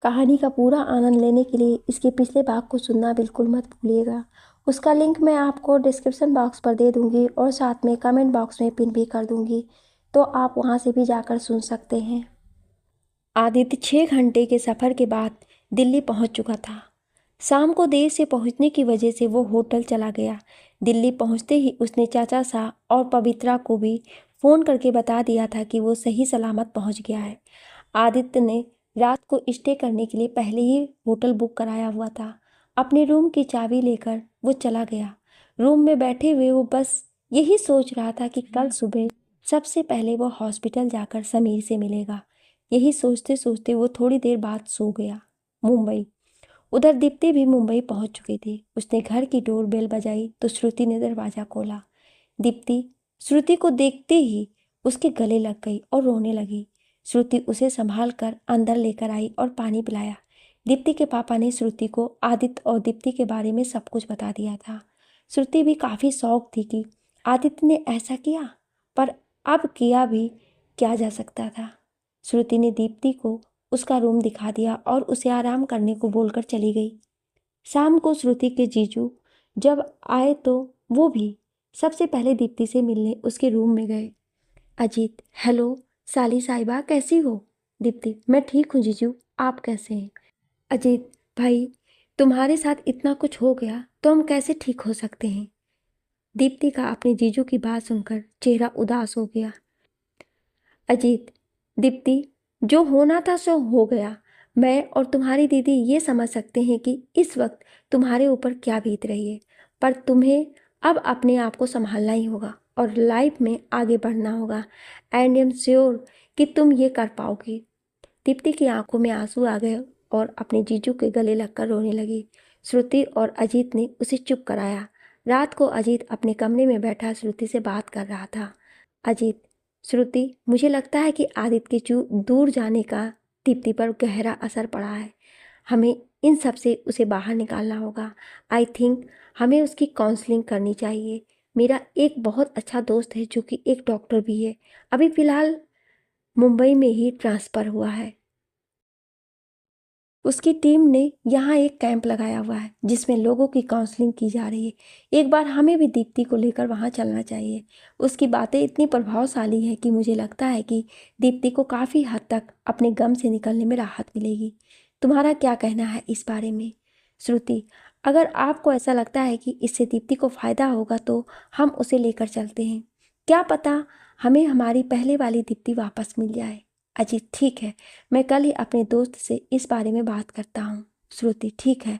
कहानी का पूरा आनंद लेने के लिए इसके पिछले भाग को सुनना बिल्कुल मत भूलिएगा। उसका लिंक मैं आपको डिस्क्रिप्शन बॉक्स पर दे दूंगी और साथ में कमेंट बॉक्स में पिन भी कर दूंगी, तो आप वहां से भी जाकर सुन सकते हैं। आदित्य 6 घंटे के सफ़र के बाद दिल्ली पहुंच चुका था। शाम को देर से पहुंचने की वजह से वो होटल चला गया। दिल्ली पहुंचते ही उसने चाचा सा और पवित्रा को भी फ़ोन करके बता दिया था कि वो सही सलामत पहुंच गया है। आदित्य ने रात को स्टे करने के लिए पहले ही होटल बुक कराया हुआ था। अपने रूम की चाबी लेकर वो चला गया। रूम में बैठे हुए वो बस यही सोच रहा था कि कल सुबह सबसे पहले वो हॉस्पिटल जाकर समीर से मिलेगा। यही सोचते सोचते वो थोड़ी देर बाद सो गया। मुंबई। उधर दीप्ति भी मुंबई पहुंच चुकी थी। उसने घर की डोर बेल बजाई तो श्रुति ने दरवाजा खोला। दीप्ति श्रुति को देखते ही उसके गले लग गई और रोने लगी। श्रुति उसे संभाल कर अंदर लेकर आई और पानी पिलाया। दीप्ति के पापा ने श्रुति को आदित्य और दीप्ति के बारे में सब कुछ बता दिया था। श्रुति भी काफ़ी शौक थी कि आदित्य ने ऐसा किया, पर अब किया भी क्या जा सकता था। श्रुति ने दीप्ति को उसका रूम दिखा दिया और उसे आराम करने को बोलकर चली गई। शाम को श्रुति के जीजू जब आए तो वो भी सबसे पहले दीप्ति से मिलने उसके रूम में गए। अजीत, हेलो साली साहिबा, कैसी हो? दीप्ति, मैं ठीक हूँ जीजू, आप कैसे हैं? अजीत भाई, तुम्हारे साथ इतना कुछ हो गया तो हम कैसे ठीक हो सकते हैं? दीप्ति का अपने जीजू की बात सुनकर चेहरा उदास हो गया। अजीत, दीप्ति, जो होना था सो हो गया। मैं और तुम्हारी दीदी ये समझ सकते हैं कि इस वक्त तुम्हारे ऊपर क्या बीत रही है, पर तुम्हें अब अपने आप को संभालना ही होगा और लाइफ में आगे बढ़ना होगा। एंड आई एम श्योर कि तुम ये कर पाओगी। दीप्ति की आंखों में आंसू आ गए और अपने जीजू के गले लगकर रोने लगी। श्रुति और अजीत ने उसे चुप कराया। रात को अजीत अपने कमरे में बैठा श्रुति से बात कर रहा था। अजीत, श्रुति, मुझे लगता है कि आदित्य के दूर जाने का दीप्ति पर गहरा असर पड़ा है। हमें इन सब से उसे बाहर निकालना होगा। आई थिंक हमें उसकी काउंसलिंग करनी चाहिए। मेरा एक बहुत अच्छा दोस्त है जो कि एक डॉक्टर भी है, अभी फ़िलहाल मुंबई में ही ट्रांसफ़र हुआ है। उसकी टीम ने यहाँ एक कैंप लगाया हुआ है जिसमें लोगों की काउंसलिंग की जा रही है। एक बार हमें भी दीप्ति को लेकर वहाँ चलना चाहिए। उसकी बातें इतनी प्रभावशाली है कि मुझे लगता है कि दीप्ति को काफ़ी हद तक अपने गम से निकलने में राहत मिलेगी। तुम्हारा क्या कहना है इस बारे में? श्रुति, अगर आपको ऐसा लगता है कि इससे दीप्ति को फ़ायदा होगा तो हम उसे लेकर चलते हैं। क्या पता हमें हमारी पहले वाली दीप्ति वापस मिल जाए। अजीत, ठीक है, मैं कल ही अपने दोस्त से इस बारे में बात करता हूँ। श्रुति, ठीक है।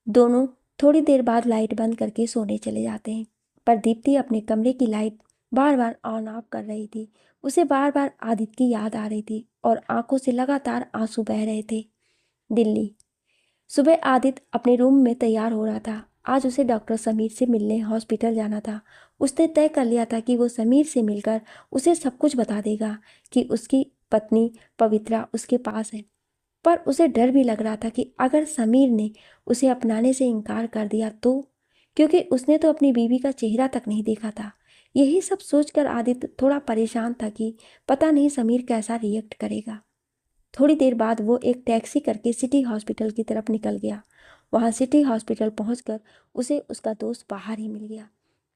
दोनों थोड़ी देर बाद लाइट बंद करके सोने चले जाते हैं, पर दीप्ति अपने कमरे की light bar bar on off कर रही थी। उसे बार बार आदित्य की याद आ रही थी और आंखों से लगातार आंसू बह रहे थे। दिल्ली। सुबह आदित्य अपने रूम में तैयार हो रहा था। आज उसे डॉक्टर समीर से मिलने हॉस्पिटल जाना था। उसने तय कर लिया था कि वो समीर से मिलकर उसे सब कुछ बता देगा कि उसकी पत्नी पवित्रा उसके पास है। पर उसे डर भी लग रहा था कि अगर समीर ने उसे अपनाने से इनकार कर दिया तो, क्योंकि उसने तो अपनी बीवी का चेहरा तक नहीं देखा था। यही सब सोचकर आदित्य थोड़ा परेशान था कि पता नहीं समीर कैसा रिएक्ट करेगा। थोड़ी देर बाद वो एक टैक्सी करके सिटी हॉस्पिटल की तरफ निकल गया। वहाँ सिटी हॉस्पिटल पहुंचकर उसे उसका दोस्त बाहर ही मिल गया,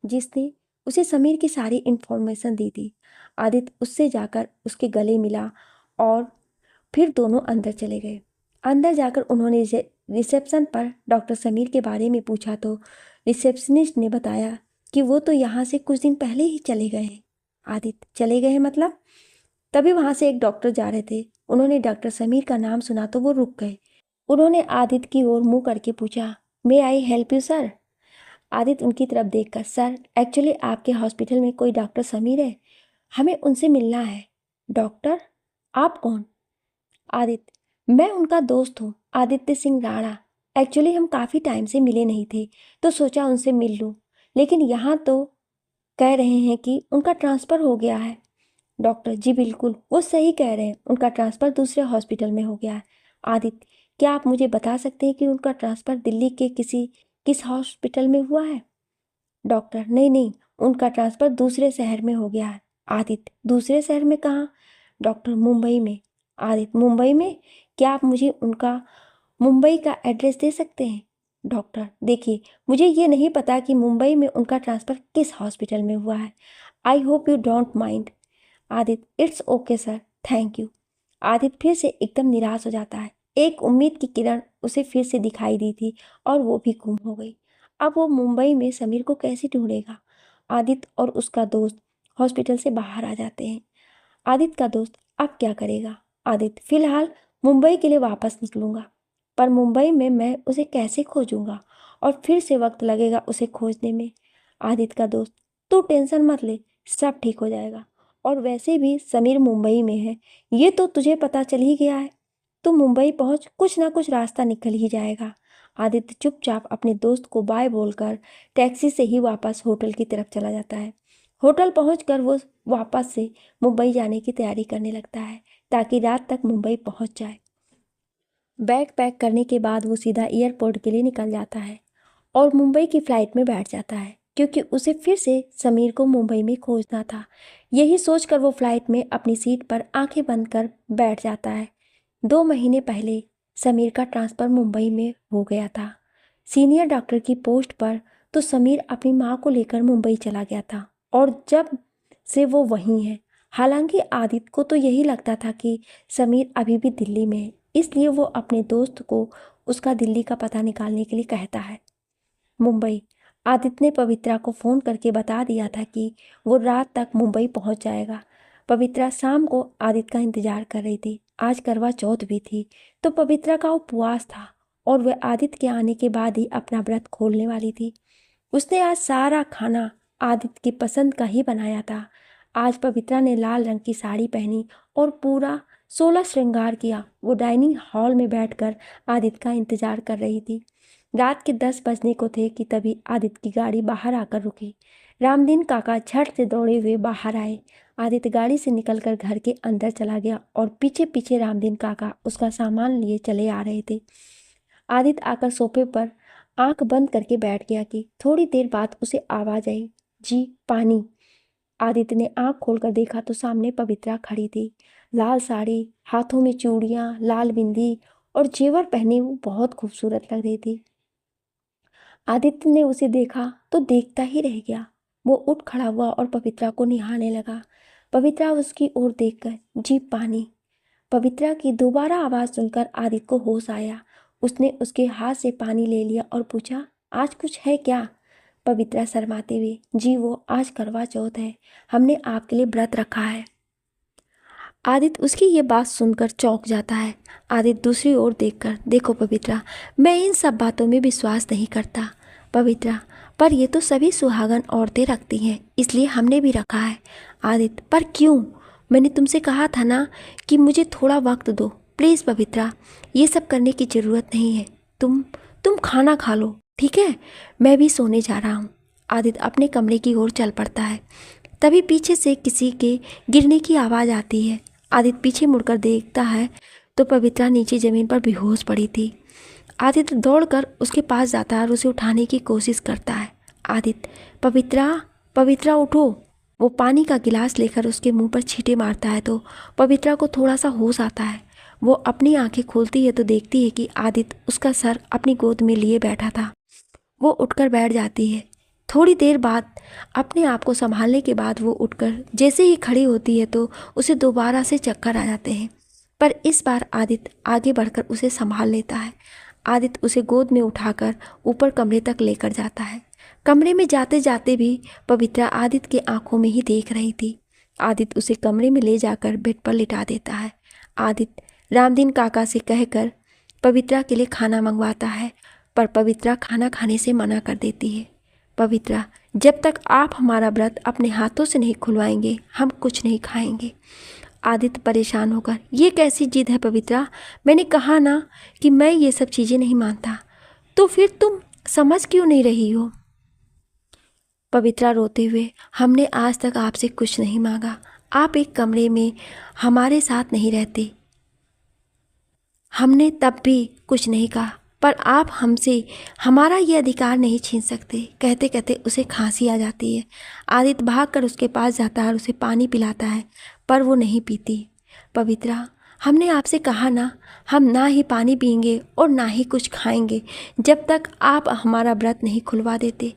जिसने उसे समीर की सारी इन्फॉर्मेशन दी थी। आदित्य उससे जाकर उसके गले मिला और फिर दोनों अंदर चले गए। अंदर जाकर उन्होंने रिसेप्शन पर डॉक्टर समीर के बारे में पूछा तो रिसेप्शनिस्ट ने बताया कि वो तो यहाँ से कुछ दिन पहले ही चले गए हैं। आदित्य, चले गए हैं मतलब? तभी वहाँ से एक डॉक्टर जा रहे थे। उन्होंने डॉक्टर समीर का नाम सुना तो वो रुक गए। उन्होंने आदित्य की ओर मुंह करके पूछा, may I help you sir? Aditya उनकी तरफ देखकर, सर, एक्चुअली आपके हॉस्पिटल में कोई डॉक्टर समीर है, हमें उनसे मिलना है। डॉक्टर? आप कौन? आदित्य, मैं उनका दोस्त हूँ, आदित्य सिंह राणा। एक्चुअली हम काफ़ी टाइम से मिले नहीं थे तो सोचा उनसे मिल लूँ, लेकिन यहाँ तो कह रहे हैं कि उनका ट्रांसफ़र हो गया है। डॉक्टर, जी बिल्कुल, वो सही कह रहे हैं, उनका ट्रांसफ़र दूसरे हॉस्पिटल में हो गया है। आदित्य, क्या आप मुझे बता सकते हैं कि उनका ट्रांसफ़र दिल्ली के किस हॉस्पिटल में हुआ है? डॉक्टर, नहीं नहीं, उनका ट्रांसफ़र दूसरे शहर में हो गया है। आदित्य, दूसरे शहर में कहाँ? डॉक्टर, मुंबई में। आदित्य, मुंबई में? क्या आप मुझे उनका मुंबई का एड्रेस दे सकते हैं? डॉक्टर, देखिए, मुझे ये नहीं पता कि मुंबई में उनका ट्रांसफ़र किस हॉस्पिटल में हुआ है। I hope you don't mind. Aditya, it's okay sir, thank you. Aditya फिर से एकदम निराश हो जाता है। एक उम्मीद की किरण उसे फिर से दिखाई दी थी और वो भी गुम हो गई। अब वो मुंबई में समीर को कैसे ढूंढेगा? आदित्य और उसका दोस्त हॉस्पिटल से बाहर आ जाते हैं। आदित्य का दोस्त अब क्या करेगा? आदित्य, फिलहाल मुंबई के लिए वापस निकलूंगा, पर मुंबई में मैं उसे कैसे खोजूंगा और फिर से वक्त लगेगा उसे खोजने में। आदित्य का दोस्त, तू टेंशन मत ले, सब ठीक हो जाएगा। और वैसे भी समीर मुंबई में है, ये तो तुझे पता चल ही गया है। तू मुंबई पहुंच, कुछ ना कुछ रास्ता निकल ही जाएगा। आदित्य चुपचाप अपने दोस्त को बाय बोलकर टैक्सी से ही वापस होटल की तरफ चला जाता है। होटल पहुंचकर वो वापस से मुंबई जाने की तैयारी करने लगता है ताकि रात तक मुंबई पहुंच जाए। बैग पैक करने के बाद वो सीधा एयरपोर्ट के लिए निकल जाता है और मुंबई की फ़्लाइट में बैठ जाता है, क्योंकि उसे फिर से समीर को मुंबई में खोजना था। यही सोचकर वो फ़्लाइट में अपनी सीट पर आंखें बंद कर बैठ जाता है। 2 महीने पहले समीर का ट्रांसफ़र मुंबई में हो गया था, सीनियर डॉक्टर की पोस्ट पर। तो समीर अपनी माँ को लेकर मुंबई चला गया था और जब से वो वहीं है। हालांकि आदित्य को तो यही लगता था कि समीर अभी भी दिल्ली में है, इसलिए वो अपने दोस्त को उसका दिल्ली का पता निकालने के लिए कहता है। मुंबई। आदित्य ने पवित्रा को फ़ोन करके बता दिया था कि वो रात तक मुंबई पहुंच जाएगा। पवित्रा शाम को आदित्य का इंतजार कर रही थी। आज करवा चौथ भी थी, तो पवित्रा का उपवास था और वह आदित्य के आने के बाद ही अपना व्रत खोलने वाली थी। उसने आज सारा खाना आदित्य की पसंद का ही बनाया था। आज पवित्रा ने लाल रंग की साड़ी पहनी और पूरा 16 श्रृंगार किया। वो डाइनिंग हॉल में बैठकर आदित्य का इंतजार कर रही थी। रात के 10 बजने को थे कि तभी आदित्य की गाड़ी बाहर आकर रुकी। रामदीन काका झट से दौड़े हुए बाहर आए। आदित्य गाड़ी से निकलकर घर के अंदर चला गया और पीछे पीछे रामदीन काका उसका सामान लिए चले आ रहे थे। आदित्य आकर सोफे पर आंख बंद करके बैठ गया कि थोड़ी देर बाद उसे आवाज आई, जी पानी। आदित्य ने आंख खोलकर देखा तो सामने पवित्रा खड़ी थी। लाल साड़ी, हाथों में चूड़ियां, लाल बिंदी और जेवर पहने वो बहुत खूबसूरत लग रही थी। आदित्य ने उसे देखा तो देखता ही रह गया। वो उठ खड़ा हुआ और पवित्रा को निहारने लगा। पवित्रा उसकी ओर देखकर, जी पानी। पवित्रा की दोबारा आवाज़ सुनकर आदित्य को होश आया। उसने उसके हाथ से पानी ले लिया और पूछा, आज कुछ है क्या? पवित्रा शर्माते हुए, जी वो आज करवा चौथ है, हमने आपके लिए व्रत रखा है। आदित्य उसकी ये बात सुनकर चौंक जाता है। आदित्य दूसरी ओर देखकर, देखो पवित्रा, मैं इन सब बातों में विश्वास नहीं करता। पवित्रा, पर ये तो सभी सुहागन औरतें रखती हैं, इसलिए हमने भी रखा है। आदित्य, पर क्यों? मैंने तुमसे कहा था ना कि मुझे थोड़ा वक्त दो। प्लीज़ पवित्रा, ये सब करने की ज़रूरत नहीं है। तुम खाना खा लो, ठीक है? मैं भी सोने जा रहा हूँ। आदित्य अपने कमरे की ओर चल पड़ता है। तभी पीछे से किसी के गिरने की आवाज़ आती है। आदित्य पीछे मुड़कर देखता है तो पवित्रा नीचे ज़मीन पर बेहोश पड़ी थी। आदित्य दौड़कर उसके पास जाता है और उसे उठाने की कोशिश करता है। आदित्य, पवित्रा, पवित्रा उठो। वो पानी का गिलास लेकर उसके मुंह पर छींटे मारता है तो पवित्रा को थोड़ा सा होश आता है। वो अपनी आंखें खोलती है तो देखती है कि आदित्य उसका सर अपनी गोद में लिए बैठा था। वो उठकर बैठ जाती है। थोड़ी देर बाद अपने आप को संभालने के बाद वो उठकर जैसे ही खड़ी होती है तो उसे दोबारा से चक्कर आ जाते हैं, पर इस बार आदित्य आगे बढ़कर उसे संभाल लेता है। आदित्य उसे गोद में उठाकर ऊपर कमरे तक लेकर जाता है। कमरे में जाते जाते भी पवित्रा आदित्य की आंखों में ही देख रही थी। आदित्य उसे कमरे में ले जाकर बेड पर लिटा देता है। आदित्य रामदीन काका से कहकर पवित्रा के लिए खाना मंगवाता है, पर पवित्रा खाना खाने से मना कर देती है। पवित्रा, जब तक आप हमारा व्रत अपने हाथों से नहीं खुलवाएंगे हम कुछ नहीं खाएंगे। आदित्य परेशान होकर, ये कैसी जिद है पवित्रा? मैंने कहा ना कि मैं ये सब चीज़ें नहीं मानता, तो फिर तुम समझ क्यों नहीं रही हो? पवित्रा रोते हुए, हमने आज तक आपसे कुछ नहीं मांगा। आप एक कमरे में हमारे साथ नहीं रहते, हमने तब भी कुछ नहीं कहा, पर आप हमसे हमारा ये अधिकार नहीं छीन सकते। कहते कहते उसे खांसी आ जाती है। आदित्य भागकर उसके पास जाता है और उसे पानी पिलाता है, पर वो नहीं पीती। पवित्रा, हमने आपसे कहा ना, हम ना ही पानी पिएंगे और ना ही कुछ खाएंगे जब तक आप हमारा व्रत नहीं खुलवा देते।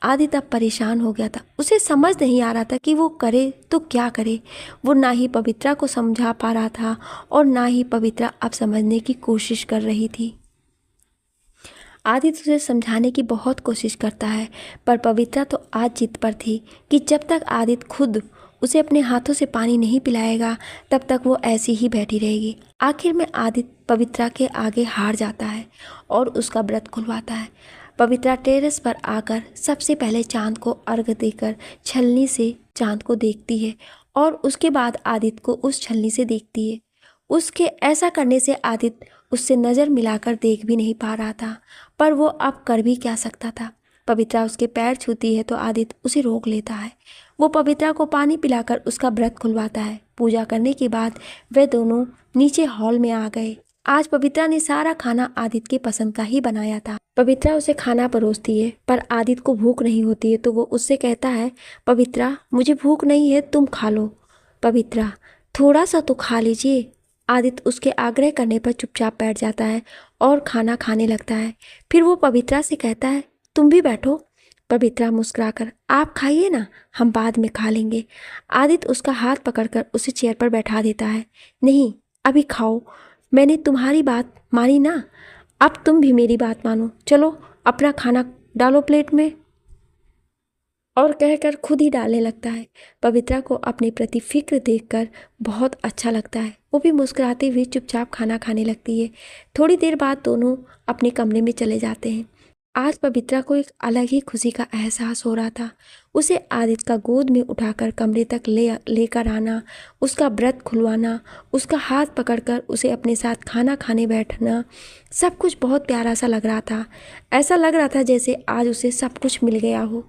आदित्य अब परेशान हो गया था। उसे समझ नहीं आ रहा था कि वो करे तो क्या करे। वो ना ही पवित्रा को समझा पा रहा था और ना ही पवित्रा अब समझने की कोशिश कर रही थी। आदित्य उसे समझाने की बहुत कोशिश करता है, पर पवित्रा तो आज जिद पर थी कि जब तक आदित्य खुद उसे अपने हाथों से पानी नहीं पिलाएगा तब तक वो ऐसी ही बैठी रहेगी। आखिर में आदित्य पवित्रा के आगे हार जाता है और उसका व्रत खुलवाता है। पवित्रा टेरेस पर आकर सबसे पहले चांद को अर्घ्य देकर छलनी से चांद को देखती है और उसके बाद आदित्य को उस छलनी से देखती है। उसके ऐसा करने से आदित्य उससे नज़र मिलाकर देख भी नहीं पा रहा था, पर वो अब कर भी क्या सकता था। पवित्रा उसके पैर छूती है तो आदित्य उसे रोक लेता है। वो पवित्रा को पानी पिलाकर उसका व्रत खुलवाता है। पूजा करने के बाद वे दोनों नीचे हॉल में आ गए। आज पवित्रा ने सारा खाना आदित्य के पसंद का ही बनाया था। पवित्रा उसे खाना परोसती है, पर आदित्य को भूख नहीं होती है तो वो उससे कहता है, पवित्रा मुझे भूख नहीं है, तुम खा लो। पवित्रा थोड़ा सा तो खा लीजिए। आदित्य उसके आग्रह करने पर चुपचाप बैठ जाता है और खाना खाने लगता है। फिर वो पवित्रा से कहता है, तुम भी बैठो। पवित्रा मुस्कुराकर, आप खाइए ना, हम बाद में खा लेंगे। आदित्य उसका हाथ पकड़कर उसे चेयर पर बैठा देता है। नहीं, अभी खाओ, मैंने तुम्हारी बात मानी ना, अब तुम भी मेरी बात मानो। चलो अपना खाना डालो प्लेट में। और कहकर खुद ही डालने लगता है। पवित्रा को अपने प्रति फिक्र देखकर बहुत अच्छा लगता है। वो भी मुस्कुराते हुए चुपचाप खाना खाने लगती है। थोड़ी देर बाद दोनों अपने कमरे में चले जाते हैं। आज पवित्रा को एक अलग ही खुशी का एहसास हो रहा था। उसे आदित्य का गोद में उठाकर कमरे तक लेकर आना, उसका व्रत खुलवाना, उसका हाथ पकड़कर उसे अपने साथ खाना खाने बैठना, सब कुछ बहुत प्यारा सा लग रहा था। ऐसा लग रहा था जैसे आज उसे सब कुछ मिल गया हो।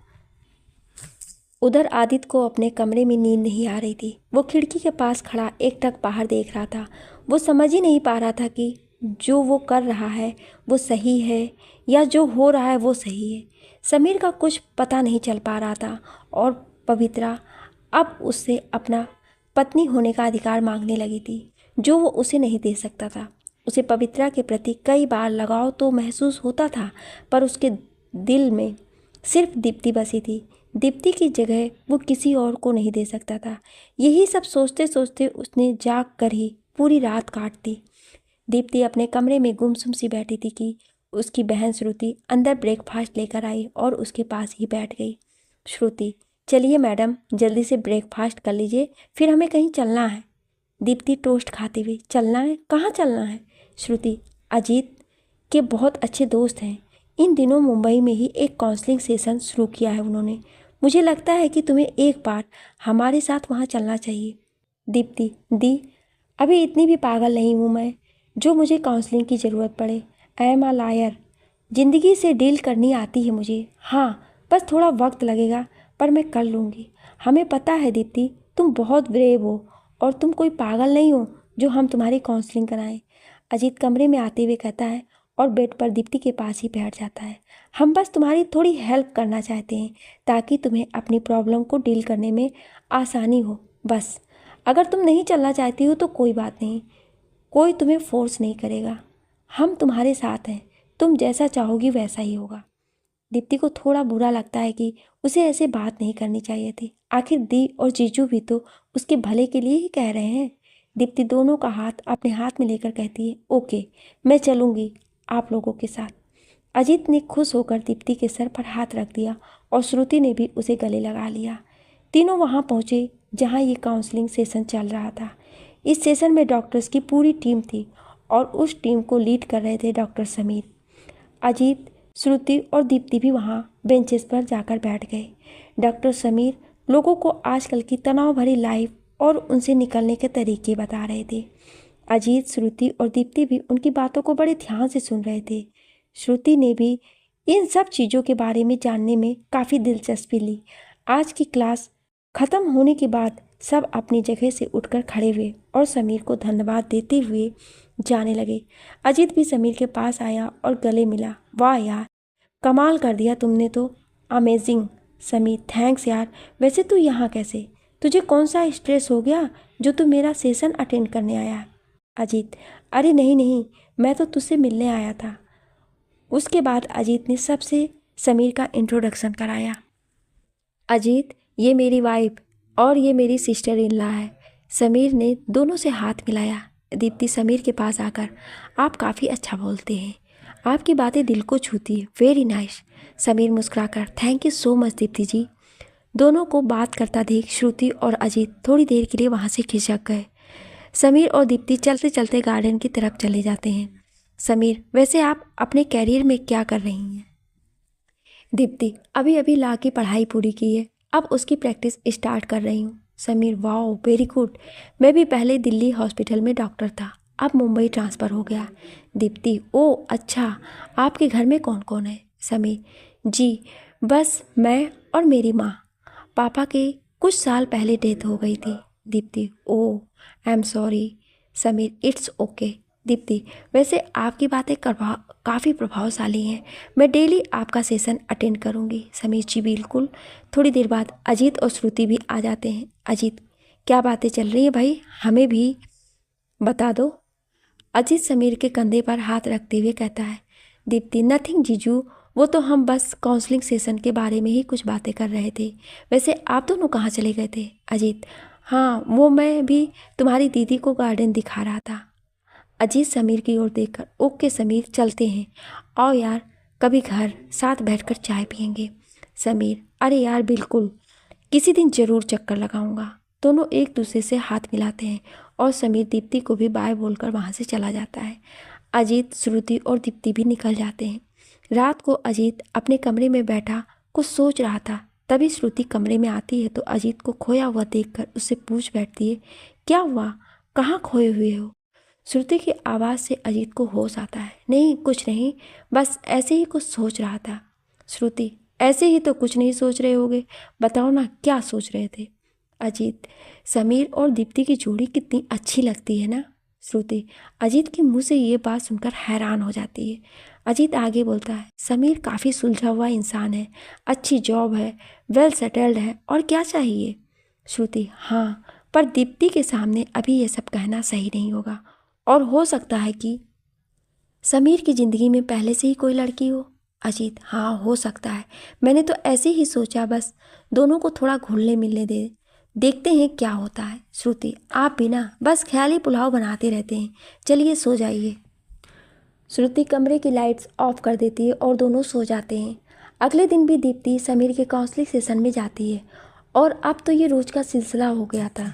उधर आदित्य को अपने कमरे में नींद नहीं आ रही थी। वो खिड़की के पास खड़ा एकटक बाहर देख रहा था। वो समझ ही नहीं पा रहा था कि जो वो कर रहा है वो सही है या जो हो रहा है वो सही है। समीर का कुछ पता नहीं चल पा रहा था और पवित्रा अब उससे अपना पत्नी होने का अधिकार मांगने लगी थी, जो वो उसे नहीं दे सकता था। उसे पवित्रा के प्रति कई बार लगाव तो महसूस होता था, पर उसके दिल में सिर्फ दीप्ति बसी थी। दीप्ति की जगह वो किसी और को नहीं दे सकता था। यही सब सोचते सोचते उसने जाग कर ही पूरी रात काट दी। दीप्ति अपने कमरे में गुमसुम सी बैठी थी कि उसकी बहन श्रुति अंदर ब्रेकफास्ट लेकर आई और उसके पास ही बैठ गई। श्रुति, चलिए मैडम, जल्दी से ब्रेकफास्ट कर लीजिए, फिर हमें कहीं चलना है। दीप्ति टोस्ट खाती हुई, चलना है? कहाँ चलना है? श्रुति, अजीत के बहुत अच्छे दोस्त हैं, इन दिनों मुंबई में ही एक काउंसलिंग सेशन शुरू किया है उन्होंने। मुझे लगता है कि तुम्हें एक बार हमारे साथ वहाँ चलना चाहिए। दीप्ति, दी, अभी इतनी भी पागल नहीं हूँ मैं जो मुझे काउंसलिंग की ज़रूरत पड़े। I am a liar. ज़िंदगी से डील करनी आती है मुझे। हाँ, बस थोड़ा वक्त लगेगा, पर मैं कर लूँगी। हमें पता है दीप्ति, तुम बहुत ब्रेव हो और तुम कोई पागल नहीं हो जो हम तुम्हारी काउंसलिंग कराएं। अजीत कमरे में आते हुए कहता है और बेड पर दीप्ति के पास ही बैठ जाता है। हम बस तुम्हारी थोड़ी हेल्प करना चाहते हैं ताकि तुम्हें अपनी प्रॉब्लम को डील करने में आसानी हो, बस। अगर तुम नहीं चलना चाहती हो तो कोई बात नहीं, कोई तुम्हें फोर्स नहीं करेगा। हम तुम्हारे साथ हैं, तुम जैसा चाहोगी वैसा ही होगा। दीप्ति को थोड़ा बुरा लगता है कि उसे ऐसे बात नहीं करनी चाहिए थी। आखिर दी और जीजू भी तो उसके भले के लिए ही कह रहे हैं। दीप्ति दोनों का हाथ अपने हाथ में लेकर कहती है, ओके, मैं चलूँगी आप लोगों के साथ। अजीत ने खुश होकर दीप्ति के सर पर हाथ रख दिया और श्रुति ने भी उसे गले लगा लिया। तीनों वहाँ पहुँचे जहाँ ये काउंसलिंग सेशन चल रहा था। इस सेशन में डॉक्टर्स की पूरी टीम थी और उस टीम को लीड कर रहे थे डॉक्टर समीर। अजीत, श्रुति और दीप्ति भी वहाँ बेंचेस पर जाकर बैठ गए। डॉक्टर समीर लोगों को आजकल की तनाव भरी लाइफ और उनसे निकलने के तरीके बता रहे थे। अजीत, श्रुति और दीप्ति भी उनकी बातों को बड़े ध्यान से सुन रहे थे। श्रुति ने भी इन सब चीज़ों के बारे में जानने में काफ़ी दिलचस्पी ली। आज की क्लास ख़त्म होने के बाद सब अपनी जगह से उठकर खड़े हुए और समीर को धन्यवाद देते हुए जाने लगे। अजीत भी समीर के पास आया और गले मिला। वाह यार, कमाल कर दिया तुमने तो, अमेजिंग। समीर, थैंक्स यार। वैसे तू यहाँ कैसे? तुझे कौन सा स्ट्रेस हो गया जो तू मेरा सेशन अटेंड करने आया? अजीत, अरे नहीं नहीं, मैं तो तुझसे मिलने आया था। उसके बाद अजीत ने सबसे समीर का इंट्रोडक्शन कराया। अजीत, ये मेरी वाइफ और ये मेरी सिस्टर इन लॉ है। समीर ने दोनों से हाथ मिलाया। दीप्ति समीर के पास आकर, आप काफ़ी अच्छा बोलते हैं, आपकी बातें दिल को छूती है, वेरी नाइस। समीर मुस्कुराकर, thank you so much Deepti ji. दोनों को बात करता देख श्रुति और अजीत थोड़ी देर के लिए वहाँ से खिसक गए। समीर और दीप्ति चलते चलते गार्डन की तरफ चले जाते हैं। समीर, वैसे आप अपने कैरियर में क्या कर रही हैं? दीप्ति, अभी अभी लॉ की पढ़ाई पूरी की है, अब उसकी प्रैक्टिस स्टार्ट कर रही हूँ। Sameer, wow very good. मैं भी पहले दिल्ली हॉस्पिटल में डॉक्टर था, अब मुंबई ट्रांसफ़र हो गया। दीप्ति, ओ अच्छा, आपके घर में कौन कौन है? समीर, जी बस मैं और मेरी माँ, पापा के कुछ साल पहले डेथ हो गई थी। Deepti, oh I am sorry. Sameer, it's okay. Deepti, वैसे आपकी बातें काफ़ी प्रभावशाली हैं, मैं डेली आपका सेशन अटेंड करूंगी। समीर, जी बिल्कुल। थोड़ी देर बाद अजीत और श्रुति भी आ जाते हैं। अजीत, क्या बातें चल रही हैं भाई, हमें भी बता दो। अजीत समीर के कंधे पर हाथ रखते हुए कहता है। दीप्ति, नथिंग जीजू, वो तो हम बस काउंसलिंग सेशन के बारे में ही कुछ बातें कर रहे थे। वैसे आप दोनों कहाँ चले गए थे? अजीत, हाँ वो मैं भी तुम्हारी दीदी को गार्डन दिखा रहा था। अजीत समीर की ओर देखकर, ओके समीर, चलते हैं, आओ यार कभी घर साथ बैठकर चाय पियेंगे। समीर, अरे यार बिल्कुल, किसी दिन ज़रूर चक्कर लगाऊंगा। दोनों एक दूसरे से हाथ मिलाते हैं और समीर दीप्ति को भी बाय बोलकर वहाँ से चला जाता है। अजीत, श्रुति और दीप्ति भी निकल जाते हैं। रात को अजीत अपने कमरे में बैठा कुछ सोच रहा था, तभी श्रुति कमरे में आती है तो अजीत को खोया हुआ देखकर उससे पूछ बैठती है, क्या हुआ, कहाँ खोए हुए हो? श्रुति की आवाज़ से अजीत को होश आता है। नहीं कुछ नहीं, बस ऐसे ही कुछ सोच रहा था। श्रुति, ऐसे ही तो कुछ नहीं सोच रहे होगे, बताओ ना क्या सोच रहे थे? अजीत, समीर और दीप्ति की जोड़ी कितनी अच्छी लगती है ना? श्रुति, अजीत के मुंह से ये बात सुनकर हैरान हो जाती है। अजीत आगे बोलता है, समीर काफ़ी सुलझा हुआ इंसान है, अच्छी जॉब है, वेल सेटल्ड है, और क्या चाहिए? श्रुति, हाँ, पर दीप्ति के सामने अभी ये सब कहना सही नहीं होगा, और हो सकता है कि समीर की ज़िंदगी में पहले से ही कोई लड़की हो। अजीत, हाँ हो सकता है, मैंने तो ऐसे ही सोचा, बस दोनों को थोड़ा घुलने मिलने दे, देखते हैं क्या होता है। श्रुति, आप भी ना बस ख्याली पुलाव बनाते रहते हैं, चलिए सो जाइए। श्रुति कमरे की लाइट्स ऑफ कर देती है और दोनों सो जाते हैं। अगले दिन भी दीप्ति समीर के काउंसलिंग सेशन में जाती है और अब तो ये रोज़ का सिलसिला हो गया था।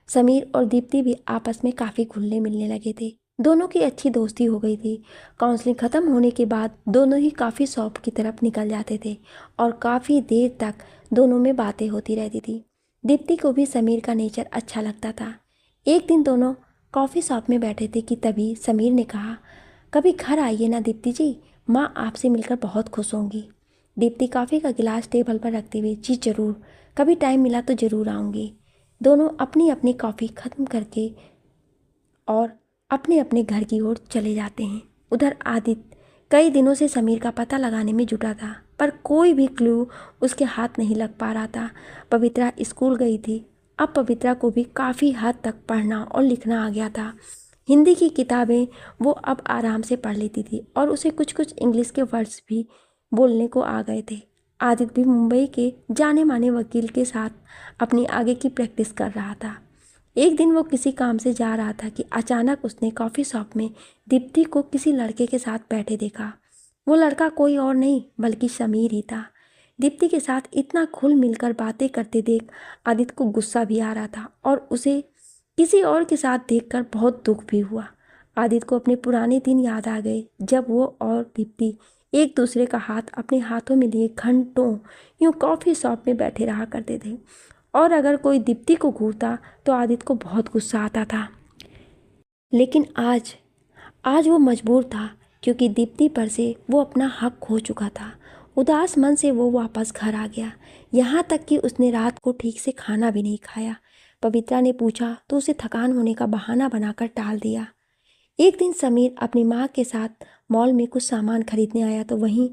समीर और दीप्ति भी आपस में काफ़ी घुलने मिलने लगे थे, दोनों की अच्छी दोस्ती हो गई थी। काउंसलिंग ख़त्म होने के बाद दोनों ही कॉफ़ी शॉप की तरफ निकल जाते थे और काफ़ी देर तक दोनों में बातें होती रहती थी। दीप्ति को भी समीर का नेचर अच्छा लगता था। एक दिन दोनों कॉफ़ी शॉप में बैठे थे कि तभी समीर ने कहा, कभी घर आइए ना दीप्ति जी, माँ आपसे मिलकर बहुत खुश होंगी। दीप्ति कॉफ़ी का गिलास टेबल पर रखते हुए, जी ज़रूर, कभी टाइम मिला तो ज़रूर आऊँगी। दोनों अपनी अपनी कॉफ़ी ख़त्म करके और अपने अपने घर की ओर चले जाते हैं। उधर आदित्य कई दिनों से समीर का पता लगाने में जुटा था, पर कोई भी क्लू उसके हाथ नहीं लग पा रहा था। पवित्रा स्कूल गई थी, अब पवित्रा को भी काफ़ी हद तक पढ़ना और लिखना आ गया था। हिंदी की किताबें वो अब आराम से पढ़ लेती थी और उसे कुछ कुछ इंग्लिश के वर्ड्स भी बोलने को आ गए थे। आदित्य भी मुंबई के जाने माने वकील के साथ अपनी आगे की प्रैक्टिस कर रहा था। एक दिन वो किसी काम से जा रहा था कि अचानक उसने कॉफ़ी शॉप में दीप्ति को किसी लड़के के साथ बैठे देखा। वो लड़का कोई और नहीं बल्कि समीर ही था। दीप्ति के साथ इतना घुल मिलकर बातें करते देख आदित्य को गुस्सा भी आ रहा था और उसे किसी और के साथ देखकर बहुत दुख भी हुआ। आदित्य को अपने पुराने दिन याद आ गए, जब वो और दीप्ति एक दूसरे का हाथ अपने हाथों में लिए घंटों यूँ कॉफ़ी शॉप में बैठे रहा करते थे, और अगर कोई दीप्ति को घूरता तो आदित्य को बहुत गुस्सा आता था। लेकिन आज आज वो मजबूर था, क्योंकि दीप्ति पर से वो अपना हक खो चुका था। उदास मन से वो वापस घर आ गया, यहाँ तक कि उसने रात को ठीक से खाना भी नहीं खाया। पवित्रा ने पूछा तो उसे थकान होने का बहाना बनाकर टाल दिया। एक दिन समीर अपनी माँ के साथ मॉल में कुछ सामान खरीदने आया तो वहीं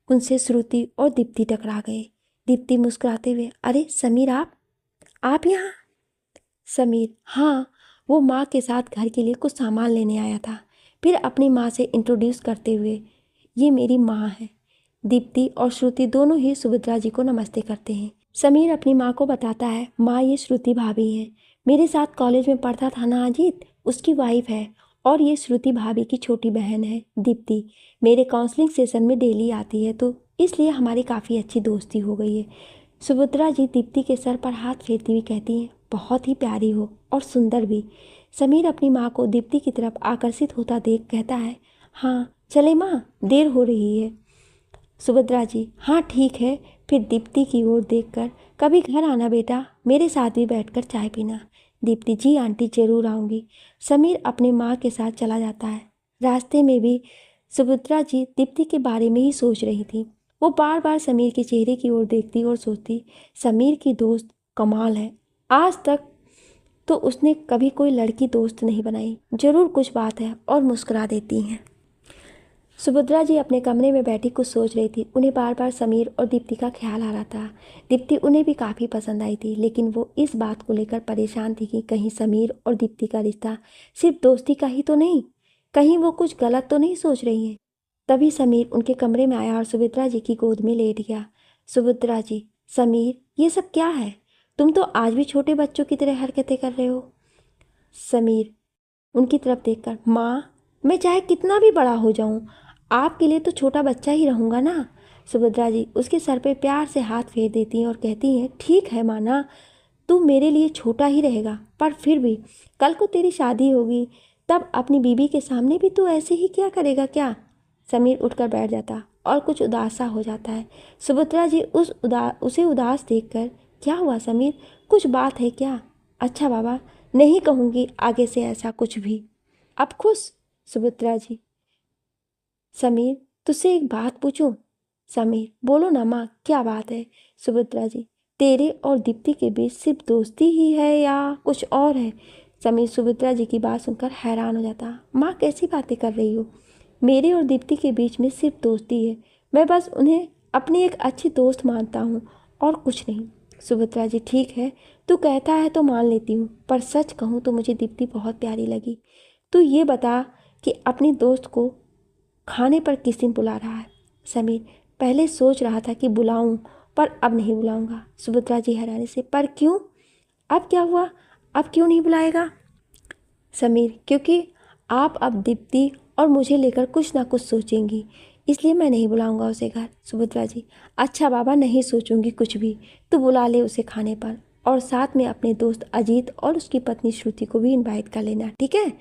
उनसे श्रुति और दीप्ति टकरा गए। दीप्ति मुस्कुराते हुए, अरे समीर, आप यहाँ? समीर, हाँ, वो माँ के साथ घर के लिए कुछ सामान लेने आया था। फिर अपनी माँ से इंट्रोड्यूस करते हुए, ये मेरी माँ है। दीप्ति और श्रुति दोनों ही सुभद्रा जी को नमस्ते करते हैं। समीर अपनी माँ को बताता है, माँ ये श्रुति भाभी हैं, मेरे साथ कॉलेज में पढ़ता था ना अजीत, उसकी वाइफ है। और ये श्रुति भाभी की छोटी बहन है दीप्ति, मेरे काउंसलिंग सेशन में डेली आती है, तो इसलिए हमारी काफ़ी अच्छी दोस्ती हो गई है। सुभद्रा जी दीप्ति के सर पर हाथ फेरती हुई कहती हैं, बहुत ही प्यारी हो और सुंदर भी। समीर अपनी माँ को दीप्ति की तरफ आकर्षित होता देख कहता है, हाँ चले माँ, देर हो रही है। सुभद्रा जी, हाँ ठीक है। फिर दीप्ति की ओर देखकर, कभी घर आना बेटा, मेरे साथ भी बैठकर चाय पीना। दीप्ति, जी आंटी ज़रूर आऊँगी। समीर अपनी माँ के साथ चला जाता है। रास्ते में भी सुभद्रा जी दीप्ति के बारे में ही सोच रही थी। वो बार बार समीर के चेहरे की ओर देखती और सोचती, समीर की दोस्त कमाल है, आज तक तो उसने कभी कोई लड़की दोस्त नहीं बनाई, ज़रूर कुछ बात है, और मुस्कुरा देती हैं। सुभद्रा जी अपने कमरे में बैठी कुछ सोच रही थी। उन्हें बार बार समीर और दीप्ति का ख्याल आ रहा था। दीप्ति उन्हें भी काफ़ी पसंद आई थी, लेकिन वो इस बात को लेकर परेशान थी कि कहीं समीर और दीप्ति का रिश्ता सिर्फ दोस्ती का ही तो नहीं, कहीं वो कुछ गलत तो नहीं सोच रही हैं। तभी समीर उनके कमरे में आया और सुभद्रा जी की गोद में लेट गया। सुभद्रा जी, समीर ये सब क्या है? तुम तो आज भी छोटे बच्चों की तरह हरकतें कर रहे हो। समीर उनकी तरफ देखकर, माँ मैं चाहे कितना भी बड़ा हो जाऊँ, आपके लिए तो छोटा बच्चा ही रहूँगा ना। सुभद्रा जी उसके सर पे प्यार से हाथ फेर देती हैं और कहती हैं, ठीक है माना, तू मेरे लिए छोटा ही रहेगा, पर फिर भी कल को तेरी शादी होगी, तब अपनी बीबी के सामने भी तू ऐसे ही क्या करेगा क्या? समीर उठकर बैठ जाता और कुछ उदास सा हो जाता है। सुभद्रा जी उसे उदास देखकर, क्या हुआ समीर, कुछ बात है क्या? अच्छा बाबा, नहीं कहूँगी आगे से ऐसा कुछ भी। अब खुश? सुभद्रा जी, समीर तुझसे एक बात पूछूं? समीर, बोलो ना माँ, क्या बात है? सुभद्रा जी, तेरे और दीप्ति के बीच सिर्फ दोस्ती ही है या कुछ और है? समीर सुभद्रा जी की बात सुनकर हैरान हो जाता। माँ कैसी बातें कर रही हो? मेरे और दीप्ति के बीच में सिर्फ दोस्ती है, मैं बस उन्हें अपनी एक अच्छी दोस्त मानता हूँ और कुछ नहीं। सुभद्रा जी, ठीक है, तू कहता है तो मान लेती हूँ, पर सच कहूँ तो मुझे दीप्ति बहुत प्यारी लगी। तू ये बता कि अपनी दोस्त को खाने पर किस दिन बुला रहा है? समीर, पहले सोच रहा था कि बुलाऊं, पर अब नहीं बुलाऊंगा। सुभद्रा जी हैरानी से, पर क्यों? अब क्या हुआ, अब क्यों नहीं बुलाएगा? समीर, क्योंकि आप अब दीप्ति और मुझे लेकर कुछ ना कुछ सोचेंगी, इसलिए मैं नहीं बुलाऊंगा उसे घर। सुभद्रा जी, अच्छा बाबा, नहीं सोचूंगी कुछ भी, तो बुला ले उसे खाने पर, और साथ में अपने दोस्त अजीत और उसकी पत्नी श्रुति को भी इनवाइट कर लेना, ठीक है?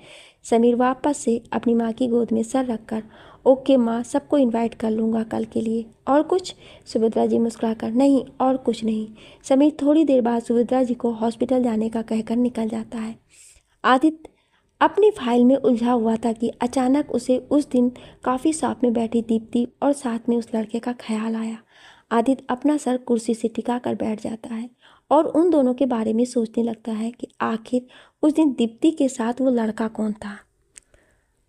समीर वापस से अपनी माँ की गोद में सर रखकर, ओके माँ, सबको इनवाइट कर लूँगा कल के लिए। और कुछ? सुभद्रा जी मुस्कुराकर, नहीं और कुछ नहीं। समीर थोड़ी देर बाद सुभद्रा जी को हॉस्पिटल जाने का कहकर निकल जाता है। आदित्य अपनी फाइल में उलझा हुआ था कि अचानक उसे उस दिन कॉफ़ी शॉप में बैठी दीप्ति और साथ में उस लड़के का ख्याल आया। आदित्य अपना सर कुर्सी से टिका कर बैठ जाता है और उन दोनों के बारे में सोचने लगता है कि आखिर उस दिन दीप्ति के साथ वो लड़का कौन था।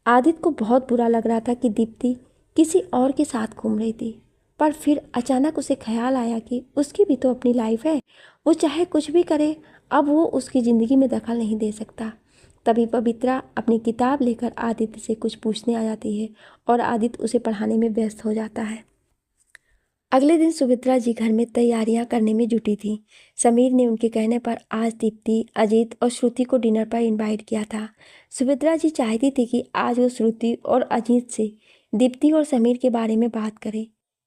आदित्य को बहुत बुरा लग रहा था कि दीप्ति किसी और के साथ घूम रही थी, पर फिर अचानक उसे ख्याल आया कि उसकी भी तो अपनी लाइफ है, वो चाहे कुछ भी करे, अब वो उसकी ज़िंदगी में दखल नहीं दे सकता। तभी पवित्रा अपनी किताब लेकर आदित्य से कुछ पूछने आ जाती है और आदित्य उसे पढ़ाने में व्यस्त हो जाता है। अगले दिन सुभद्रा जी घर में तैयारियां करने में जुटी थी। समीर ने उनके कहने पर आज दीप्ति, अजीत और श्रुति को डिनर पर इनवाइट किया था। सुभद्रा जी चाहती थी कि आज वो श्रुति और अजीत से दीप्ति और समीर के बारे में बात करे।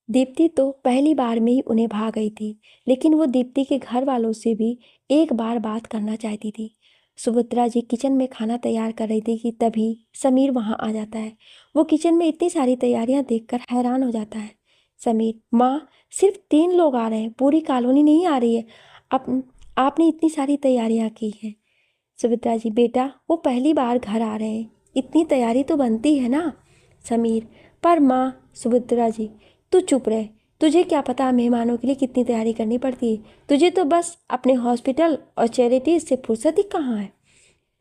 दीप्ति तो पहली बार में ही उन्हें भा गई थी, लेकिन वो दीप्ति के घर वालों से भी एक बार बात करना चाहती थी। सुभद्रा जी किचन में खाना तैयार कर रही थी कि तभी समीर वहाँ आ जाता है। वो किचन में इतनी सारी तैयारियां देखकर हैरान हो जाता है। समीर, माँ सिर्फ 3 लोग आ रहे हैं, पूरी कॉलोनी नहीं आ रही है, आपने इतनी सारी तैयारियां की हैं। सुभद्रा जी, बेटा वो पहली बार घर आ रहे हैं, इतनी तैयारी तो बनती है ना। समीर, पर माँ। सुभद्रा जी, तू चुप रहे, तुझे क्या पता मेहमानों के लिए कितनी तैयारी करनी पड़ती है, तुझे तो बस अपने हॉस्पिटल और चैरिटीज से फुर्सत ही कहाँ है।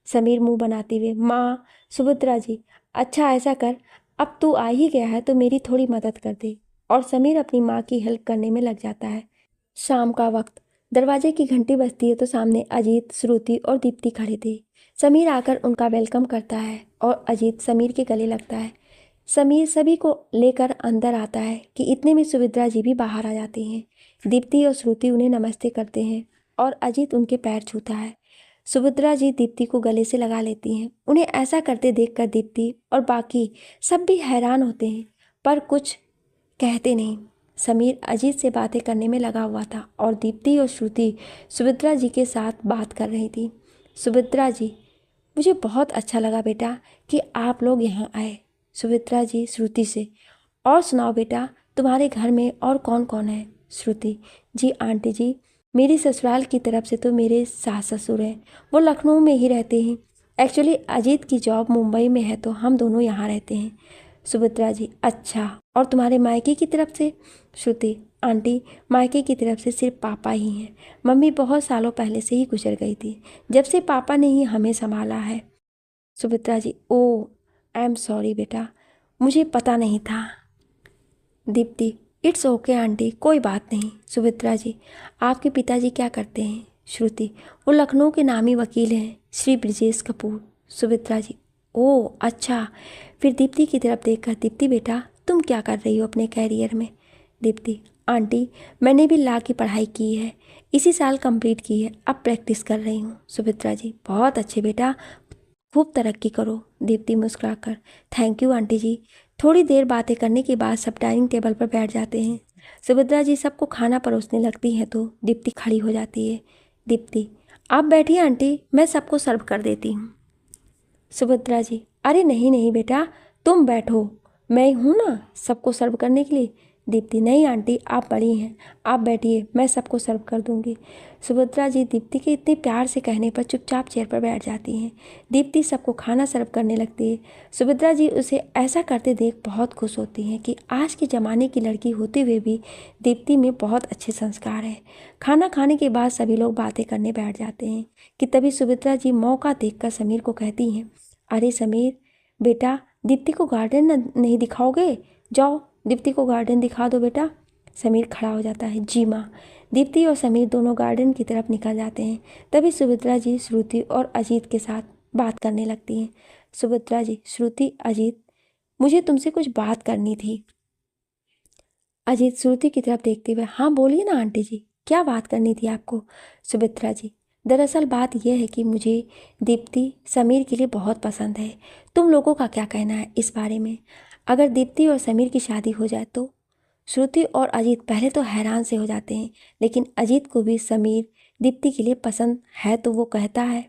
समीर मुंह बनाते हुए, माँ। सुभद्रा जी, अच्छा ऐसा कर, अब तू आ ही गया है तो मेरी थोड़ी मदद कर दे। और समीर अपनी माँ की हेल्प करने में लग जाता है। शाम का वक्त, दरवाजे की घंटी बजती है तो सामने अजीत, श्रुति और दीप्ति खड़े थे। समीर आकर उनका वेलकम करता है और अजीत समीर के गले लगता है। समीर सभी को लेकर अंदर आता है कि इतने में सुभद्रा जी भी बाहर आ जाती हैं। दीप्ति और श्रुति उन्हें नमस्ते करते हैं और अजीत उनके पैर छूता है। सुभद्रा जी दीप्ति को गले से लगा लेती हैं। उन्हें ऐसा करते देखकर दीप्ति और बाकी सब भी हैरान होते हैं, पर कुछ कहते नहीं। समीर अजीत से बातें करने में लगा हुआ था और दीप्ति और श्रुति सुभद्रा जी के साथ बात कर रही थी। सुभद्रा जी, मुझे बहुत अच्छा लगा बेटा कि आप लोग यहाँ आए। सुभद्रा जी श्रुति से, और सुनाओ बेटा, तुम्हारे घर में और कौन कौन है? श्रुति जी, आंटी जी, मेरी ससुराल की तरफ से तो मेरे सास ससुर हैं, वो लखनऊ में ही रहते हैं। एक्चुअली अजीत की जॉब मुंबई में है तो हम दोनों यहाँ रहते हैं। सुभद्रा जी, अच्छा, और तुम्हारे मायके की तरफ से? श्रुति, आंटी, मायके की तरफ से सिर्फ पापा ही हैं। मम्मी बहुत सालों पहले से ही गुजर गई थी, जब से पापा ने ही हमें संभाला है। सुभद्रा जी, ओ आई एम सॉरी बेटा, मुझे पता नहीं था। दीप्ति, इट्स ओके आंटी, कोई बात नहीं। सुभद्रा जी, आपके पिताजी क्या करते हैं? श्रुति, वो लखनऊ के नामी वकील हैं, श्री ब्रजेश कपूर। सुभद्रा जी, ओह अच्छा। फिर दीप्ति की तरफ देखकर, दीप्ति बेटा, तुम क्या कर रही हो अपने कैरियर में? दीप्ति, आंटी, मैंने भी लॉ की पढ़ाई की है, इसी साल कंप्लीट की है, अब प्रैक्टिस कर रही हूँ। सुभद्रा जी, बहुत अच्छे बेटा, खूब तरक्की करो। दीप्ति मुस्कुराकर, थैंक यू आंटी जी। थोड़ी देर बातें करने के बाद सब डाइनिंग टेबल पर बैठ जाते हैं। सुभद्रा जी सबको खाना परोसने लगती हैं तो दीप्ति खड़ी हो जाती है। दीप्ति, आप बैठिए आंटी, मैं सबको सर्व कर देती हूँ। सुभद्रा जी, अरे नहीं नहीं बेटा, तुम बैठो, मैं हूँ ना सबको सर्व करने के लिए। दीप्ति, नहीं आंटी, आप बड़ी हैं, आप बैठिए, मैं सबको सर्व कर दूंगी। सुभद्रा जी दीप्ति के इतने प्यार से कहने पर चुपचाप चेयर पर बैठ जाती हैं। दीप्ति सबको खाना सर्व करने लगती है। सुभद्रा जी उसे ऐसा करते देख बहुत खुश होती हैं कि आज के ज़माने की लड़की होते हुए भी दीप्ति में बहुत अच्छे संस्कार हैं। खाना खाने के बाद सभी लोग बातें करने बैठ जाते हैं कि तभी सुभद्रा जी मौका देखकर समीर को कहती हैं, अरे समीर बेटा, दीप्ति को गार्डन नहीं दिखाओगे? जाओ दीप्ति को गार्डन दिखा दो बेटा। समीर खड़ा हो जाता है, जी माँ। दीप्ति और समीर दोनों गार्डन की तरफ निकल जाते हैं। तभी सुभद्रा जी श्रुति और अजीत के साथ बात करने लगती हैं। सुभद्रा जी, श्रुति, अजीत, मुझे तुमसे कुछ बात करनी थी। अजीत श्रुति की तरफ देखते हुए, हाँ बोलिए ना आंटी जी, क्या बात करनी थी आपको? सुभद्रा जी, दरअसल बात यह है कि मुझे दीप्ति समीर के लिए बहुत पसंद है। तुम लोगों का क्या कहना है इस बारे में? अगर दीप्ति और समीर की शादी हो जाए तो? श्रुति और अजीत पहले तो हैरान से हो जाते हैं, लेकिन अजीत को भी समीर दीप्ति के लिए पसंद है तो वो कहता है,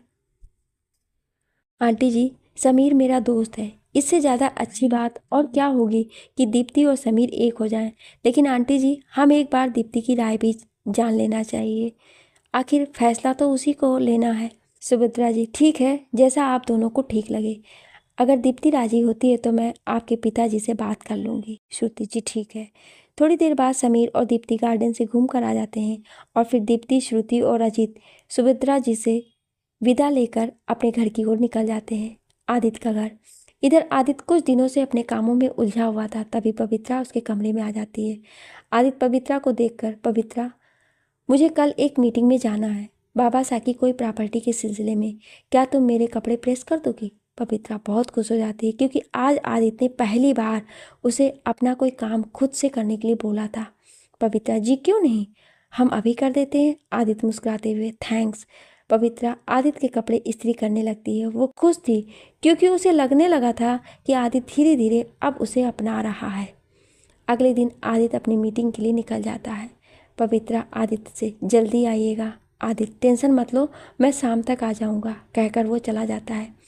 आंटी जी, समीर मेरा दोस्त है, इससे ज़्यादा अच्छी बात और क्या होगी कि दीप्ति और समीर एक हो जाएं। लेकिन आंटी जी, हम एक बार दीप्ति की राय भी जान लेना चाहिए, आखिर फैसला तो उसी को लेना है। सुभद्रा जी, ठीक है, जैसा आप दोनों को ठीक लगे। अगर दीप्ति राजी होती है तो मैं आपके पिताजी से बात कर लूँगी। श्रुति जी, ठीक है। थोड़ी देर बाद समीर और दीप्ति गार्डन से घूम कर आ जाते हैं और फिर दीप्ति, श्रुति और अजीत सुभद्रा जी से विदा लेकर अपने घर की ओर निकल जाते हैं। आदित्य का घर। इधर आदित्य कुछ दिनों से अपने कामों में उलझा हुआ था, तभी पवित्रा उसके कमरे में आ जाती है। आदित्य पवित्रा को देखकर, पवित्रा, मुझे कल एक मीटिंग में जाना है, बाबा साहब की कोई प्रॉपर्टी के सिलसिले में, क्या तुम मेरे कपड़े प्रेस कर दोगी? पवित्रा बहुत खुश हो जाती है क्योंकि आज आदित्य ने पहली बार उसे अपना कोई काम खुद से करने के लिए बोला था। पवित्रा जी, क्यों नहीं, हम अभी कर देते हैं। आदित्य मुस्कुराते हुए, थैंक्स। पवित्रा आदित्य के कपड़े इस्त्री करने लगती है। वो खुश थी क्योंकि उसे लगने लगा था कि आदित्य धीरे धीरे अब उसे अपना रहा है। अगले दिन आदित्य अपनी मीटिंग के लिए निकल जाता है। पवित्रा आदित्य से, जल्दी आइएगा। आदित्य, टेंशन मत लो, मैं शाम तक आ जाऊंगा, कहकर वो चला जाता है।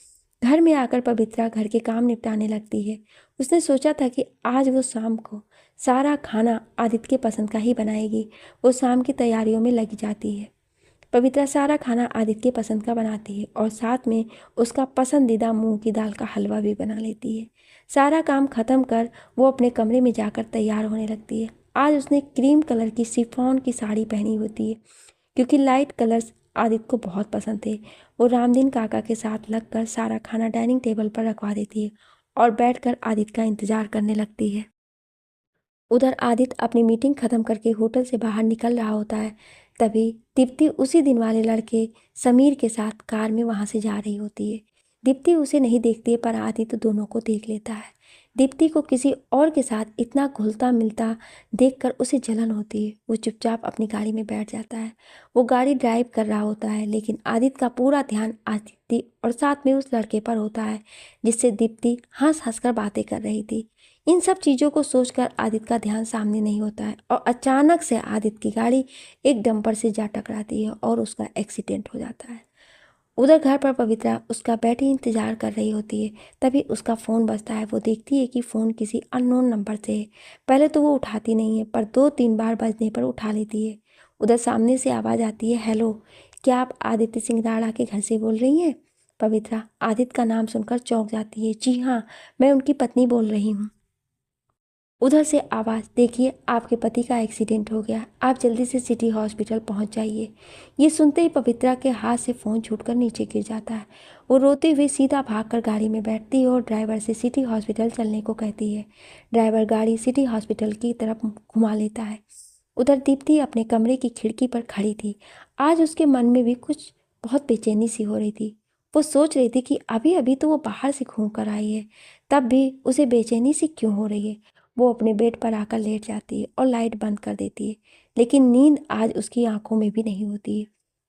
घर में आकर पवित्रा घर के काम निपटाने लगती है। उसने सोचा था कि आज वो शाम को सारा खाना आदित्य के पसंद का ही बनाएगी। वो शाम की तैयारियों में लगी जाती है। पवित्रा सारा खाना आदित्य के पसंद का बनाती है और साथ में उसका पसंदीदा मूंग की दाल का हलवा भी बना लेती है। सारा काम खत्म कर वो अपने कमरे में जाकर तैयार होने लगती है। आज उसने क्रीम कलर की शिफॉन की साड़ी पहनी होती है क्योंकि लाइट कलर्स आदित्य को बहुत पसंद थे। वो रामदीन काका के साथ लगकर सारा खाना डाइनिंग टेबल पर रखवा देती है और बैठकर आदित्य का इंतजार करने लगती है। उधर आदित्य अपनी मीटिंग खत्म करके होटल से बाहर निकल रहा होता है। तभी दीप्ति उसी दिन वाले लड़के समीर के साथ कार में वहाँ से जा रही होती है। दीप्ति उसे नहीं देखती है, पर आदित्य दोनों को देख लेता है। दीप्ति को किसी और के साथ इतना घुलता मिलता देखकर उसे जलन होती है। वो चुपचाप अपनी गाड़ी में बैठ जाता है। वो गाड़ी ड्राइव कर रहा होता है, लेकिन आदित्य का पूरा ध्यान आदित्य और साथ में उस लड़के पर होता है जिससे दीप्ति हंस हंस कर बातें कर रही थी। इन सब चीज़ों को सोचकर आदित्य का ध्यान सामने नहीं होता है और अचानक से आदित्य की गाड़ी एक डंपर से जा टकराती है और उसका एक्सीडेंट हो जाता है। उधर घर पर पवित्रा उसका बैठी इंतजार कर रही होती है। तभी उसका फ़ोन बजता है। वो देखती है कि फ़ोन किसी अननोन नंबर से है। पहले तो वो उठाती नहीं है, पर 2-3 बार बजने पर उठा लेती है। उधर सामने से आवाज़ आती है, हेलो, क्या आप आदित्य सिंह राणा के घर से बोल रही हैं? पवित्रा आदित्य का नाम सुनकर चौंक जाती है। जी हाँ, मैं उनकी पत्नी बोल रही हूँ। उधर से आवाज़, देखिए आपके पति का एक्सीडेंट हो गया, आप जल्दी से सिटी हॉस्पिटल पहुंच जाइए। ये सुनते ही पवित्रा के हाथ से फ़ोन छूटकर नीचे गिर जाता है। वो रोते हुए सीधा भागकर गाड़ी में बैठती है और ड्राइवर से सिटी हॉस्पिटल चलने को कहती है। ड्राइवर गाड़ी सिटी हॉस्पिटल की तरफ घुमा लेता है। उधर दीप्ति अपने कमरे की खिड़की पर खड़ी थी। आज उसके मन में भी कुछ बहुत बेचैनी सी हो रही थी। वो सोच रही थी कि अभी अभी तो वो बाहर से घूम कर आई है, तब भी उसे बेचैनी सी क्यों हो रही है। वो अपने बेड पर आकर लेट जाती है और लाइट बंद कर देती है, लेकिन नींद आज उसकी आंखों में भी नहीं होती है।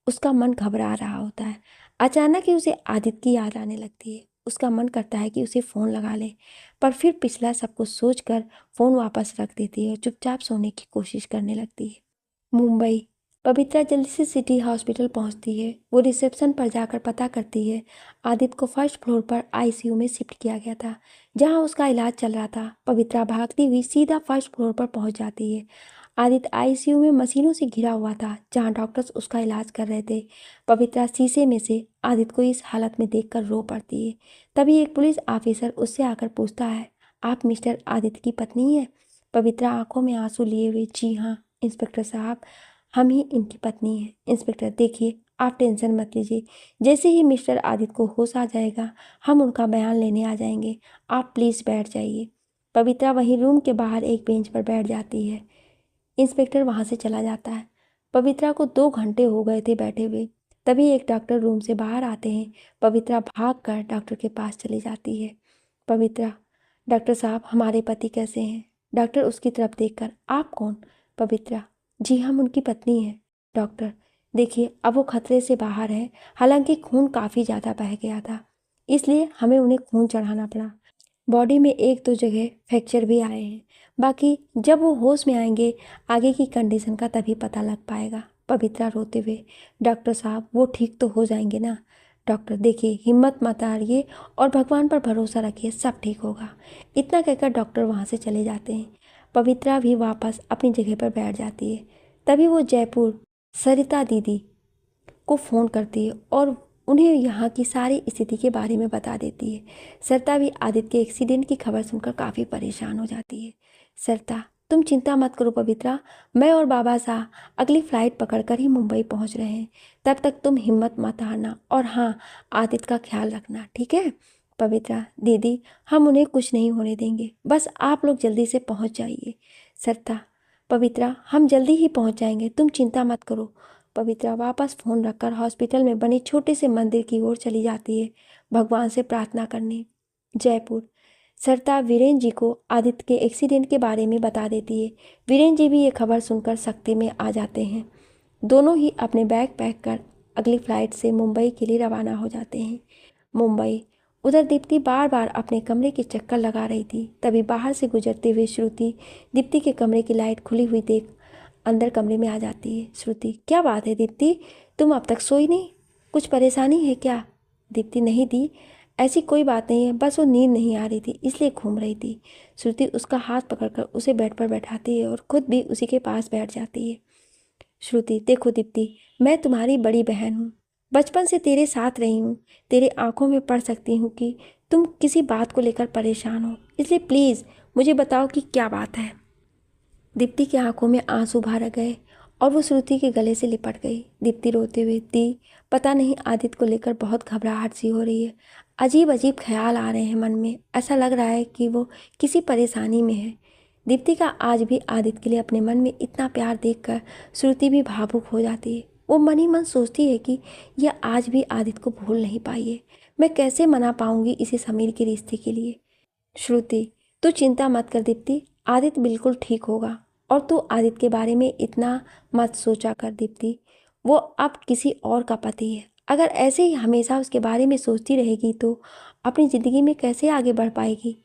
उसका मन घबरा रहा होता है। अचानक ही उसे आदित्य की याद आने लगती है। उसका मन करता है कि उसे फ़ोन लगा ले, पर फिर पिछला सब कुछ सोचकर फ़ोन वापस रख देती है और चुपचाप सोने की कोशिश करने लगती है। मुंबई। पवित्रा जल्दी से सिटी हॉस्पिटल पहुंचती है। वो रिसेप्शन पर जाकर पता करती है आदित्य को फर्स्ट फ्लोर पर आईसीयू में शिफ्ट किया गया था, जहां उसका इलाज चल रहा था। पवित्रा भागती हुई सीधा फर्स्ट फ्लोर पर पहुंच जाती है। आदित्य आईसीयू में मशीनों से घिरा हुआ था, जहां डॉक्टर्स उसका इलाज कर रहे थे। पवित्रा शीशे में से आदित्य को इस हालत में देखकर रो पड़ती है। तभी एक पुलिस ऑफिसर उससे आकर पूछता है, आप मिस्टर आदित्य की पत्नी हैं? पवित्रा आंखों में आंसू लिए हुए, जी हाँ इंस्पेक्टर साहब, हम ही इनकी पत्नी हैं। इंस्पेक्टर देखिए, आप टेंशन मत लीजिए, जैसे ही मिस्टर आदित्य को होश आ जाएगा हम उनका बयान लेने आ जाएंगे, आप प्लीज़ बैठ जाइए। पवित्रा वहीं रूम के बाहर एक बेंच पर बैठ जाती है। इंस्पेक्टर वहां से चला जाता है। पवित्रा को 2 घंटे हो गए थे बैठे हुए। तभी एक डॉक्टर रूम से बाहर आते हैं। पवित्रा भागकर डॉक्टर के पास चली जाती है। पवित्रा, डॉक्टर साहब हमारे पति कैसे हैं? डॉक्टर उसकी तरफ देखकर, आप कौन? पवित्रा, जी हम उनकी पत्नी हैं। डॉक्टर, देखिए अब वो खतरे से बाहर है, हालांकि खून काफ़ी ज़्यादा बह गया था, इसलिए हमें उन्हें खून चढ़ाना पड़ा। बॉडी में 1-2 जगह फ्रैक्चर भी आए हैं। बाकी जब वो होश में आएंगे आगे की कंडीशन का तभी पता लग पाएगा। पवित्रा रोते हुए, डॉक्टर साहब वो ठीक तो हो जाएंगे ना? डॉक्टर, देखिए हिम्मत मत हारिए और भगवान पर भरोसा रखिए, सब ठीक होगा। इतना कहकर डॉक्टर वहाँ से चले जाते हैं। पवित्रा भी वापस अपनी जगह पर बैठ जाती है। तभी वो जयपुर सरिता दीदी को फ़ोन करती है और उन्हें यहाँ की सारी स्थिति के बारे में बता देती है। सरिता भी आदित्य के एक्सीडेंट की खबर सुनकर काफ़ी परेशान हो जाती है। सरिता, तुम चिंता मत करो पवित्रा, मैं और बाबा साहब अगली फ़्लाइट पकड़कर ही मुंबई पहुँच रहे हैं। तब तक तुम हिम्मत मत हारना और हाँ, आदित्य का ख्याल रखना, ठीक है? पवित्रा, दीदी हम उन्हें कुछ नहीं होने देंगे, बस आप लोग जल्दी से पहुँच जाइए। सरिता, पवित्रा हम जल्दी ही पहुँच जाएंगे, तुम चिंता मत करो। पवित्रा वापस फ़ोन रखकर हॉस्पिटल में बने छोटे से मंदिर की ओर चली जाती है, भगवान से प्रार्थना करने। जयपुर। सरिता वीरेन जी को आदित्य के एक्सीडेंट के बारे में बता देती है। वीरेन जी भी ये खबर सुनकर सख्ते में आ जाते हैं। दोनों ही अपने बैग पैक कर अगली फ़्लाइट से मुंबई के लिए रवाना हो जाते हैं। मुंबई। उधर दीप्ति बार बार अपने कमरे के चक्कर लगा रही थी। तभी बाहर से गुजरते हुए श्रुति दीप्ति के कमरे की लाइट खुली हुई देख अंदर कमरे में आ जाती है। श्रुति, क्या बात है दीप्ति, तुम अब तक सोई नहीं? कुछ परेशानी है क्या? दीप्ति, नहीं दी, ऐसी कोई बात नहीं है, बस वो नींद नहीं आ रही थी इसलिए घूम रही थी। श्रुति उसका हाथ पकड़कर उसे बेड पर बैठाती है और खुद भी उसी के पास बैठ जाती है। श्रुति, देखो दीप्ति, मैं तुम्हारी बड़ी बहन हूँ, बचपन से तेरे साथ रही हूँ, तेरे आंखों में पढ़ सकती हूँ कि तुम किसी बात को लेकर परेशान हो, इसलिए प्लीज़ मुझे बताओ कि क्या बात है। दीप्ति की आंखों में आंसू भर गए और वो श्रुति के गले से लिपट गई। दीप्ति रोते हुए, दी पता नहीं आदित्य को लेकर बहुत घबराहट सी हो रही है, अजीब अजीब ख्याल आ रहे हैं मन में, ऐसा लग रहा है कि वो किसी परेशानी में है। दीप्ति का आज भी आदित्य के लिए अपने मन में इतना प्यार देखकर श्रुति भी भावुक हो जाती है। वो मन ही मन सोचती है कि यह आज भी आदित्य को भूल नहीं पाई है। मैं कैसे मना पाऊंगी इसे समीर के रिश्ते के लिए। श्रुति, तू चिंता मत कर दीप्ति, आदित्य बिल्कुल ठीक होगा। और तू आदित्य के बारे में इतना मत सोचा कर दीप्ति, वो अब किसी और का पति है। अगर ऐसे ही हमेशा उसके बारे में सोचती रहेगी तो अपनी ज़िंदगी में कैसे आगे बढ़ पाएगी।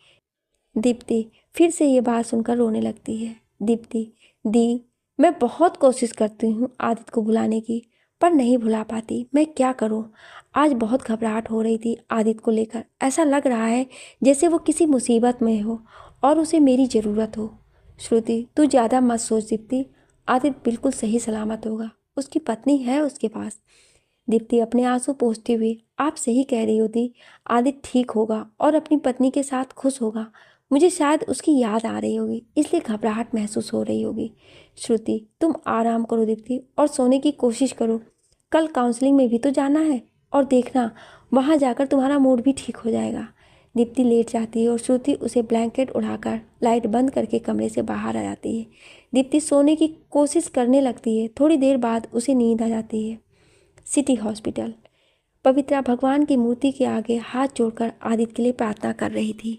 दीप्ति फिर से ये बात सुनकर रोने लगती है। दीप्ति, दी, मैं बहुत कोशिश करती हूँ आदित्य को भुलाने की, पर नहीं भुला पाती। मैं क्या करूँ। आज बहुत घबराहट हो रही थी आदित्य को लेकर। ऐसा लग रहा है जैसे वो किसी मुसीबत में हो और उसे मेरी ज़रूरत हो। श्रुति, तू ज़्यादा मत सोच दीप्ति, आदित्य बिल्कुल सही सलामत होगा। उसकी पत्नी है उसके पास। दीप्ति अपने आंसू पोंछती हुई, आप सही कह रही होती, आदित्य ठीक होगा और अपनी पत्नी के साथ खुश होगा। मुझे शायद उसकी याद आ रही होगी, इसलिए घबराहट महसूस हो रही होगी। श्रुति, तुम आराम करो दीप्ति और सोने की कोशिश करो। कल काउंसलिंग में भी तो जाना है और देखना वहाँ जाकर तुम्हारा मूड भी ठीक हो जाएगा। दीप्ति लेट जाती है और श्रुति उसे ब्लैंकेट उड़ाकर लाइट बंद करके कमरे से बाहर आ जाती है। दीप्ति सोने की कोशिश करने लगती है। थोड़ी देर बाद उसे नींद आ जाती है। City hospital. पवित्रा भगवान की मूर्ति के आगे हाथ जोड़कर आदित्य के लिए प्रार्थना कर रही थी।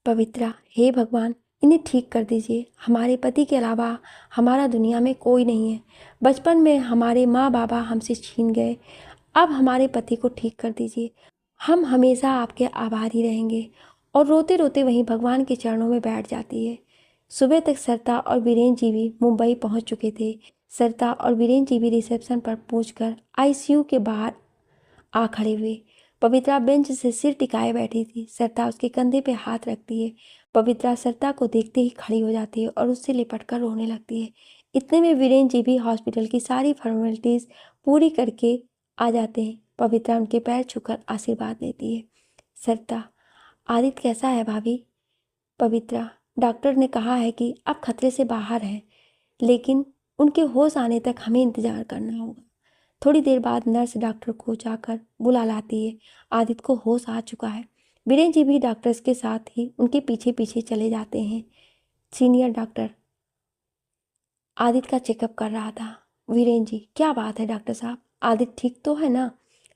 पवित्रा, हे भगवान, इन्हें ठीक कर दीजिए। हमारे पति के अलावा हमारा दुनिया में कोई नहीं है। बचपन में हमारे माँ बाबा हमसे छीन गए, अब हमारे पति को ठीक कर दीजिए। हम हमेशा आपके आभारी रहेंगे। और रोते रोते वहीं भगवान के चरणों में बैठ जाती है। सुबह तक सरिता और वीरेंद्र जी भी मुंबई पहुंच चुके थे। सरिता और वीरेंद्र जी भी रिसेप्शन पर पहुंचकर आईसीयू के बाहर आ खड़े हुए। पवित्रा बेंच से सिर टिकाए बैठी थी। सरिता उसके कंधे पे हाथ रखती है। पवित्रा सरिता को देखते ही खड़ी हो जाती है और उससे लिपट कर रोने लगती है। इतने में वीरेंद्र जी भी हॉस्पिटल की सारी फॉर्मेलिटीज़ पूरी करके आ जाते हैं। पवित्रा उनके पैर छूकर आशीर्वाद लेती है। सरिता, आदित्य कैसा है भाभी? पवित्रा, डॉक्टर ने कहा है कि अब खतरे से बाहर है, लेकिन उनके होश आने तक हमें इंतजार करना होगा। थोड़ी देर बाद नर्स डॉक्टर को जाकर बुला लाती है। आदित्य को होश आ चुका है। वीरेंद्र जी भी डॉक्टर्स के साथ ही उनके पीछे पीछे चले जाते हैं। सीनियर डॉक्टर आदित्य का चेकअप कर रहा था। वीरेंद्र जी, क्या बात है डॉक्टर साहब, आदित्य ठीक तो है ना?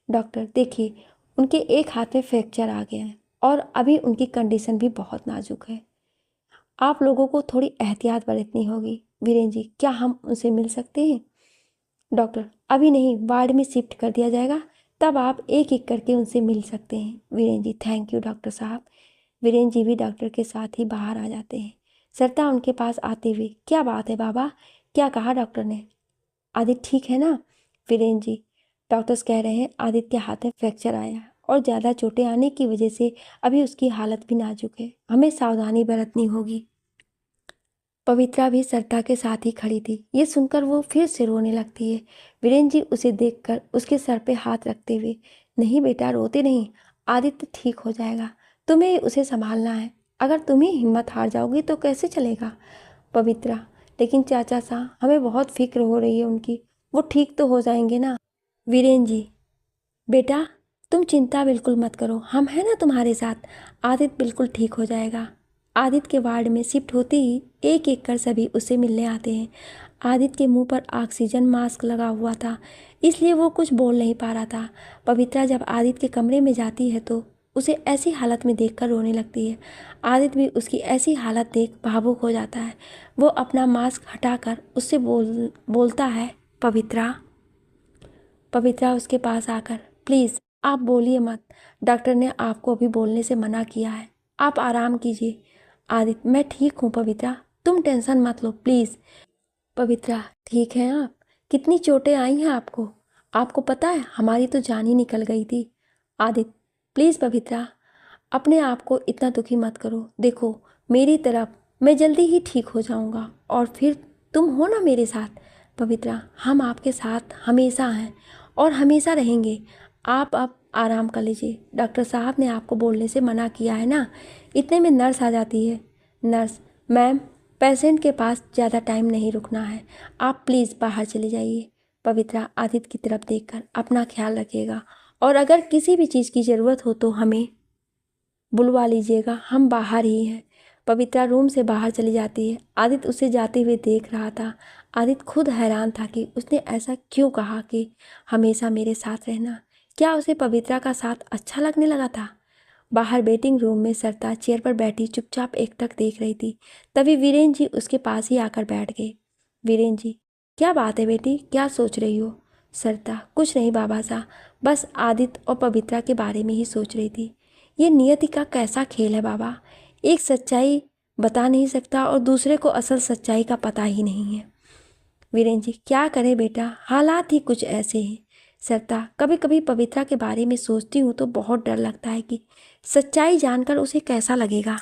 डॉक्टर, देखिए, उनके एक हाथ में फ्रैक्चर आ गया है और अभी उनकी कंडीशन भी बहुत नाजुक है। आप लोगों को थोड़ी एहतियात बरतनी होगी। वीरेंद्र जी, क्या हम उनसे मिल सकते हैं? डॉक्टर, अभी नहीं, वार्ड में शिफ्ट कर दिया जाएगा, तब आप एक एक करके उनसे मिल सकते हैं। Virendra ji, thank you doctor साहब। वीरेंद्र जी भी डॉक्टर के साथ ही बाहर आ जाते हैं। सरिता उनके पास आते हुए, क्या बात है बाबा, क्या कहा डॉक्टर ने? आदित्य ठीक है ना? वीरेंद्र जी, डॉक्टर्स कह रहे हैं आदित्य के हाथ में फ्रैक्चर आया है और ज़्यादा चोटें आने की वजह से अभी उसकी हालत भी नाजुक है। हमें सावधानी बरतनी होगी। पवित्रा भी सरिता के साथ ही खड़ी थी। ये सुनकर वो फिर से रोने लगती है। वीरेंद्र जी उसे देखकर उसके सर पे हाथ रखते हुए, नहीं बेटा, रोते नहीं, आदित्य ठीक हो जाएगा, तुम्हें उसे संभालना है। अगर तुम ही हिम्मत हार जाओगी तो कैसे चलेगा? पवित्रा, लेकिन चाचा साहब, हमें बहुत फिक्र हो रही है उनकी, वो ठीक तो हो जाएंगे ना? वीरेंद्र जी, बेटा, तुम चिंता बिल्कुल मत करो, हम हैं ना तुम्हारे साथ। आदित्य बिल्कुल ठीक हो जाएगा। आदित्य के वार्ड में शिफ्ट होते ही एक एक कर सभी उससे मिलने आते हैं। आदित्य के मुंह पर ऑक्सीजन मास्क लगा हुआ था, इसलिए वो कुछ बोल नहीं पा रहा था। पवित्रा जब आदित्य के कमरे में जाती है तो उसे ऐसी हालत में देखकर रोने लगती है। आदित्य भी उसकी ऐसी हालत देख भावुक हो जाता है। वो अपना मास्क हटाकर उससे बोलता है, पवित्रा। पवित्रा उसके पास आकर, प्लीज़ आप बोलिए मत, डॉक्टर ने आपको अभी बोलने से मना किया है, आप आराम कीजिए। आदित्य, मैं ठीक हूँ पवित्रा, तुम टेंशन मत लो प्लीज़। पवित्रा, ठीक है आप? कितनी चोटें आई हैं आपको? आपको पता है हमारी तो जान ही निकल गई थी। आदित्य, प्लीज़ पवित्रा, अपने आप को इतना दुखी मत करो। देखो मेरी तरफ, मैं जल्दी ही ठीक हो जाऊंगा और फिर तुम हो ना मेरे साथ। पवित्रा, हम आपके साथ हमेशा हैं और हमेशा रहेंगे। आप अब आराम कर लीजिए, डॉक्टर साहब ने आपको बोलने से मना किया है ना। इतने में नर्स आ जाती है। नर्स, मैम, पेशेंट के पास ज़्यादा टाइम नहीं रुकना है, आप प्लीज़ बाहर चले जाइए। पवित्रा आदित्य की तरफ देखकर, अपना ख्याल रखिएगा और अगर किसी भी चीज़ की ज़रूरत हो तो हमें बुलवा लीजिएगा, हम बाहर ही हैं। पवित्रा रूम से बाहर चली जाती है। आदित्य उसे जाते हुए देख रहा था। आदित्य खुद हैरान था कि उसने ऐसा क्यों कहा कि हमेशा मेरे साथ रहना। क्या उसे पवित्रा का साथ अच्छा लगने लगा था? बाहर वेटिंग रूम में सरिता चेयर पर बैठी चुपचाप एकटक देख रही थी। तभी वीरेन जी उसके पास ही आकर बैठ गए। वीरेन जी, क्या बात है बेटी, क्या सोच रही हो? सरिता, कुछ नहीं बाबा साहब, बस आदित्य और पवित्रा के बारे में ही सोच रही थी। ये नियति का कैसा खेल है बाबा, एक सच्चाई बता नहीं सकता और दूसरे को असल सच्चाई का पता ही नहीं है। वीरेन जी, क्या करें बेटा, हालात ही कुछ ऐसे हैं। सरिता, कभी कभी पवित्रा के बारे में सोचती हूँ तो बहुत डर लगता है कि सच्चाई जानकर उसे कैसा लगेगा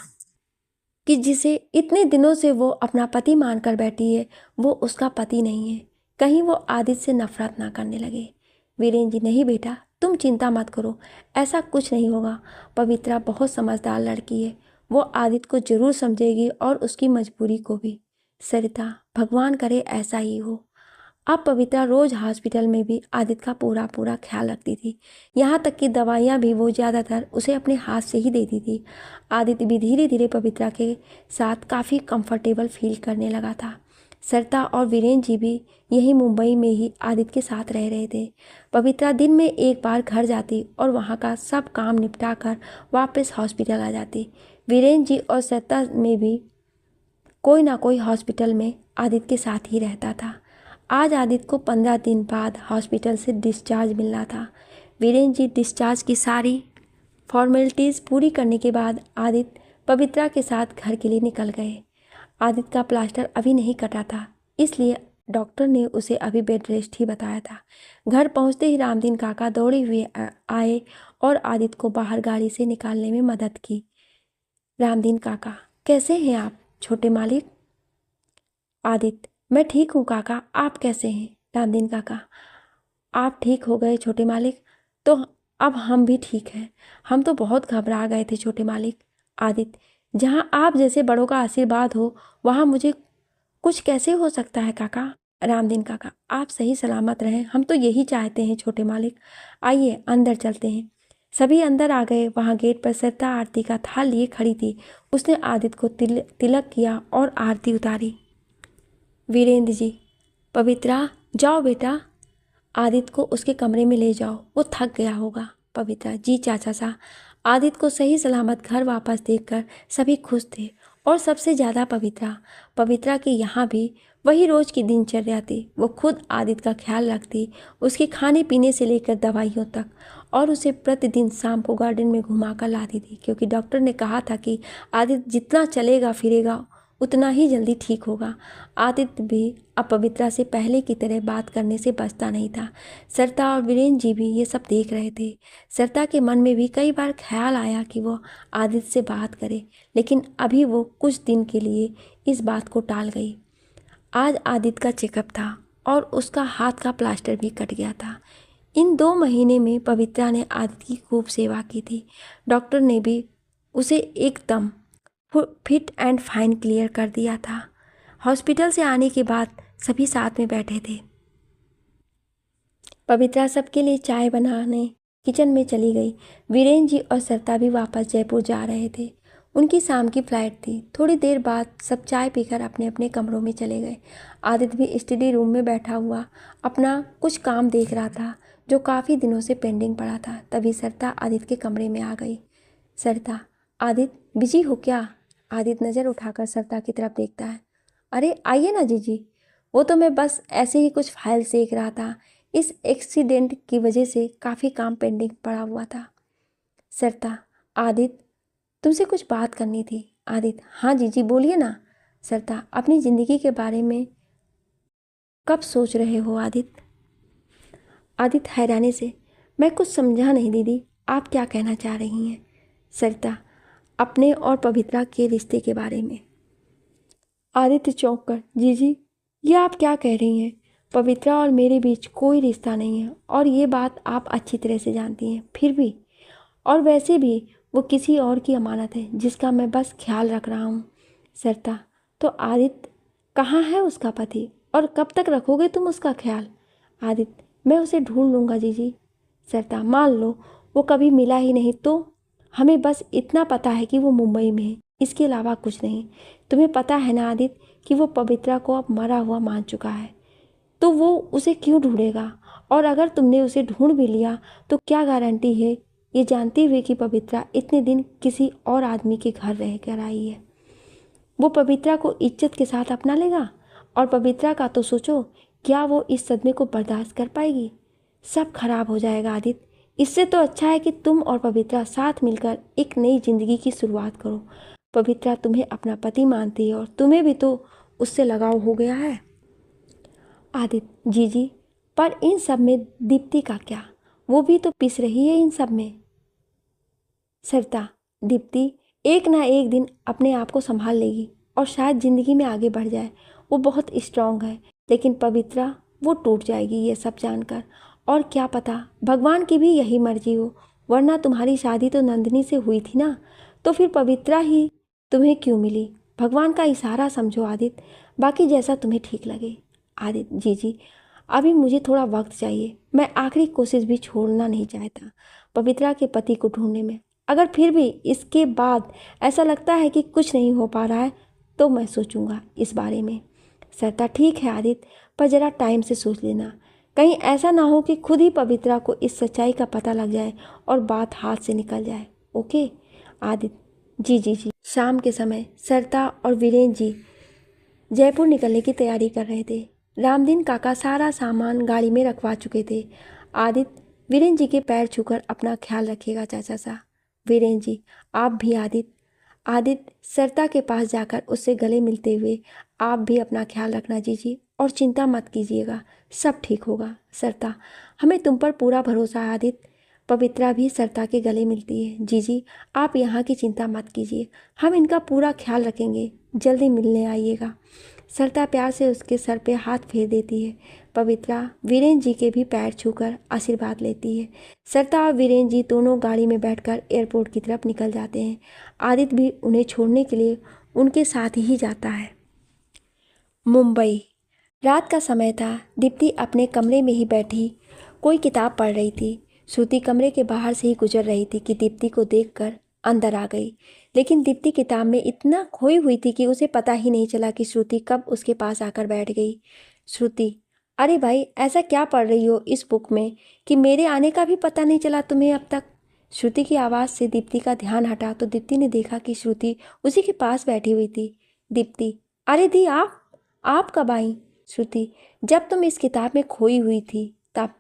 कि जिसे इतने दिनों से वो अपना पति मानकर बैठी है वो उसका पति नहीं है। कहीं वो आदित्य से नफरत ना करने लगे। वीरेन जी, नहीं बेटा, तुम चिंता मत करो, ऐसा कुछ नहीं होगा। पवित्रा बहुत समझदार लड़की है, वो आदित्य को जरूर समझेगी और उसकी मजबूरी को भी। सरिता, भगवान करे ऐसा ही हो। अब पवित्रा रोज हॉस्पिटल में भी आदित्य का पूरा पूरा ख्याल रखती थी। यहाँ तक कि दवाइयाँ भी वो ज़्यादातर उसे अपने हाथ से ही देती थी। आदित्य भी धीरे धीरे पवित्रा के साथ काफ़ी कंफर्टेबल फील करने लगा था। सरिता और वीरेन जी भी यहीं मुंबई में ही आदित्य के साथ रह रहे थे। पवित्रा दिन में एक बार घर जाती और वहाँ का सब काम निपटा कर वापस हॉस्पिटल आ जाती। वीरेन जी और सरिता में भी कोई ना कोई हॉस्पिटल में आदित्य के साथ ही रहता था। आज आदित्य को 15 दिन बाद हॉस्पिटल से डिस्चार्ज मिलना था। वीरेन जी डिस्चार्ज की सारी फॉर्मेलिटीज़ पूरी करने के बाद आदित्य पवित्रा के साथ घर के लिए निकल गए। आदित्य का प्लास्टर अभी नहीं कटा था, इसलिए डॉक्टर ने उसे अभी बेड रेस्ट ही बताया था। घर पहुंचते ही रामदीन काका दौड़े हुए आए और आदित्य को बाहर गाड़ी से निकालने में मदद की। रामदीन काका, कैसे हैं आप छोटे मालिक? आदित्य, मैं ठीक हूँ काका, आप कैसे हैं? रामदीन काका, आप ठीक हो गए छोटे मालिक? तो अब हम भी ठीक हैं। हम तो बहुत घबरा गए थे छोटे मालिक। आदित्य, जहाँ आप जैसे बड़ों का आशीर्वाद हो वहाँ मुझे कुछ कैसे हो सकता है काका? रामदीन काका, आप सही सलामत रहें, हम तो यही चाहते हैं छोटे मालिक। आइए अंदर चलते हैं। सभी अंदर आ गए। वहाँ गेट पर सरिता आरती का थाल लिए खड़ी थी। उसने आदित्य को तिलक किया और आरती उतारी। वीरेंद्र जी, पवित्रा, जाओ बेटा, आदित्य को उसके कमरे में ले जाओ, वो थक गया होगा। पवित्रा, जी चाचा साहब। आदित्य को सही सलामत घर वापस देखकर सभी खुश थे और सबसे ज़्यादा पवित्रा। पवित्रा की यहाँ भी वही रोज की दिनचर्या थी। वो खुद आदित्य का ख्याल रखती, उसके खाने पीने से लेकर दवाइयों तक, और उसे प्रतिदिन शाम को गार्डन में घुमा कर लाती थी, क्योंकि डॉक्टर ने कहा था कि आदित्य जितना चलेगा फिरेगा उतना ही जल्दी ठीक होगा। आदित्य भी अब पवित्रा से पहले की तरह बात करने से बचता नहीं था। सरिता और वीरेन जी भी ये सब देख रहे थे। सरिता के मन में भी कई बार ख्याल आया कि वो आदित्य से बात करे, लेकिन अभी वो कुछ दिन के लिए इस बात को टाल गई। आज आदित्य का चेकअप था और उसका हाथ का प्लास्टर भी कट गया था। इन 2 महीने में पवित्रा ने आदित्य की खूब सेवा की थी। डॉक्टर ने भी उसे एकदम फिट एंड फाइन क्लियर कर दिया था। हॉस्पिटल से आने के बाद सभी साथ में बैठे थे। पवित्रा सबके लिए चाय बनाने किचन में चली गई। वीरेन जी और सरिता भी वापस जयपुर जा रहे थे। उनकी शाम की फ्लाइट थी। थोड़ी देर बाद सब चाय पीकर अपने अपने कमरों में चले गए। आदित्य भी स्टडी रूम में बैठा हुआ अपना कुछ काम देख रहा था जो काफ़ी दिनों से पेंडिंग पड़ा था। तभी सरिता आदित्य के कमरे में आ गई। सरिता, आदित्य बिजी हो क्या? आदित्य नज़र उठाकर सरिता की तरफ देखता है। अरे आइए ना जीजी, वो तो मैं बस ऐसे ही कुछ फाइल देख रहा था। इस एक्सीडेंट की वजह से काफ़ी काम पेंडिंग पड़ा हुआ था। सरिता, आदित्य तुमसे कुछ बात करनी थी। आदित्य, हाँ जीजी बोलिए ना। सरिता, अपनी ज़िंदगी के बारे में कब सोच रहे हो आदित्य? आदित्य हैरानी से, मैं कुछ समझा नहीं दीदी, आप क्या कहना चाह रही हैं? सरिता, अपने और पवित्रा के रिश्ते के बारे में। आदित्य चौंक कर, जीजी ये आप क्या कह रही हैं? पवित्रा और मेरे बीच कोई रिश्ता नहीं है और ये बात आप अच्छी तरह से जानती हैं। फिर भी, और वैसे भी वो किसी और की अमानत है जिसका मैं बस ख्याल रख रहा हूँ। सरिता, तो आदित्य कहाँ है उसका पति और कब तक रखोगे तुम उसका ख्याल? आदित्य, मैं उसे ढूंढ लूँगा जीजी। सरिता, मान लो वो कभी मिला ही नहीं तो? हमें बस इतना पता है कि वो मुंबई में है। इसके अलावा कुछ नहीं। तुम्हें पता है ना आदित्य कि वो पवित्रा को अब मरा हुआ मान चुका है, तो वो उसे क्यों ढूंढेगा? और अगर तुमने उसे ढूंढ भी लिया तो क्या गारंटी है, ये जानते हुए कि पवित्रा इतने दिन किसी और आदमी के घर रह कर आई है? वो पवित्रा को इज्जत के साथ अपना लेगा? और पवित्रा का तो सोचो, क्या वो इस सदमे को बर्दाश्त कर पाएगी? सब खराब हो जाएगा आदित्य। इससे तो अच्छा है कि तुम और पवित्रा साथ मिलकर एक नई जिंदगी की शुरुआत करो। पवित्रा तुम्हें अपना पति मानती है और तुम्हें भी तो उससे लगाव हो गया है। आदित्य, जी जी, पर इन सब में दीप्ति का क्या? वो भी तो पिस रही है इन सब में। सरिता, दीप्ति एक ना एक दिन अपने आप को संभाल लेगी और शायद जिंदगी में आगे बढ़ जाए। वो बहुत स्ट्रांग है, लेकिन पवित्रा, वो टूट जाएगी ये सब जानकर। और क्या पता भगवान की भी यही मर्जी हो, वरना तुम्हारी शादी तो नंदिनी से हुई थी ना, तो फिर पवित्रा ही तुम्हें क्यों मिली? भगवान का इशारा समझो आदित्य, बाकी जैसा तुम्हें ठीक लगे। आदित्य, जी जी, अभी मुझे थोड़ा वक्त चाहिए। मैं आखिरी कोशिश भी छोड़ना नहीं चाहता पवित्रा के पति को ढूंढने में। अगर फिर भी इसके बाद ऐसा लगता है कि कुछ नहीं हो पा रहा है तो मैं सोचूंगा इस बारे में। सरता, ठीक है आदित्य, पर ज़रा टाइम से सोच लेना। कहीं ऐसा ना हो कि खुद ही पवित्रा को इस सच्चाई का पता लग जाए और बात हाथ से निकल जाए। ओके आदित्य, जी जी जी। शाम के समय सरता और वीरेंद्र जी जयपुर निकलने की तैयारी कर रहे थे। रामदीन काका सारा सामान गाड़ी में रखवा चुके थे। आदित्य, वीरेंद्र जी के पैर छूकर अपना ख्याल रखिएगा चाचा सा। वीरेंद्र जी, आप भी। आदित्य, आदित्य सरता के पास जाकर उससे गले मिलते हुए, आप भी अपना ख्याल रखना जीजी, और चिंता मत कीजिएगा, सब ठीक होगा। सरता, हमें तुम पर पूरा भरोसा है आदित्य। पवित्रा भी सरता के गले मिलती है। जीजी, आप यहाँ की चिंता मत कीजिए, हम इनका पूरा ख्याल रखेंगे। जल्दी मिलने आइएगा। सरता प्यार से उसके सर पे हाथ फेर देती है। पवित्रा वीरेंद्र जी के भी पैर छूकर आशीर्वाद लेती है। सरता और वीरेंद्र जी दोनों गाड़ी में बैठकर एयरपोर्ट की तरफ निकल जाते हैं। आदित्य भी उन्हें छोड़ने के लिए उनके साथ ही जाता है। मुंबई, रात का समय था। दीप्ति अपने कमरे में ही बैठी कोई किताब पढ़ रही थी। श्रुति कमरे के बाहर से ही गुजर रही थी कि दीप्ति को देखकर अंदर आ गई। लेकिन दीप्ति किताब में इतना खोई हुई थी कि उसे पता ही नहीं चला कि श्रुति कब उसके पास आकर बैठ गई। श्रुति, अरे भाई, ऐसा क्या पढ़ रही हो इस बुक में कि मेरे आने का भी पता नहीं चला तुम्हें अब तक? श्रुति की आवाज़ से दीप्ति का ध्यान हटा तो दीप्ति ने देखा कि श्रुति उसी के पास बैठी हुई थी। दीप्ति, अरे दी, आप कब आई? श्रुति, जब तुम इस किताब में खोई हुई थी तब।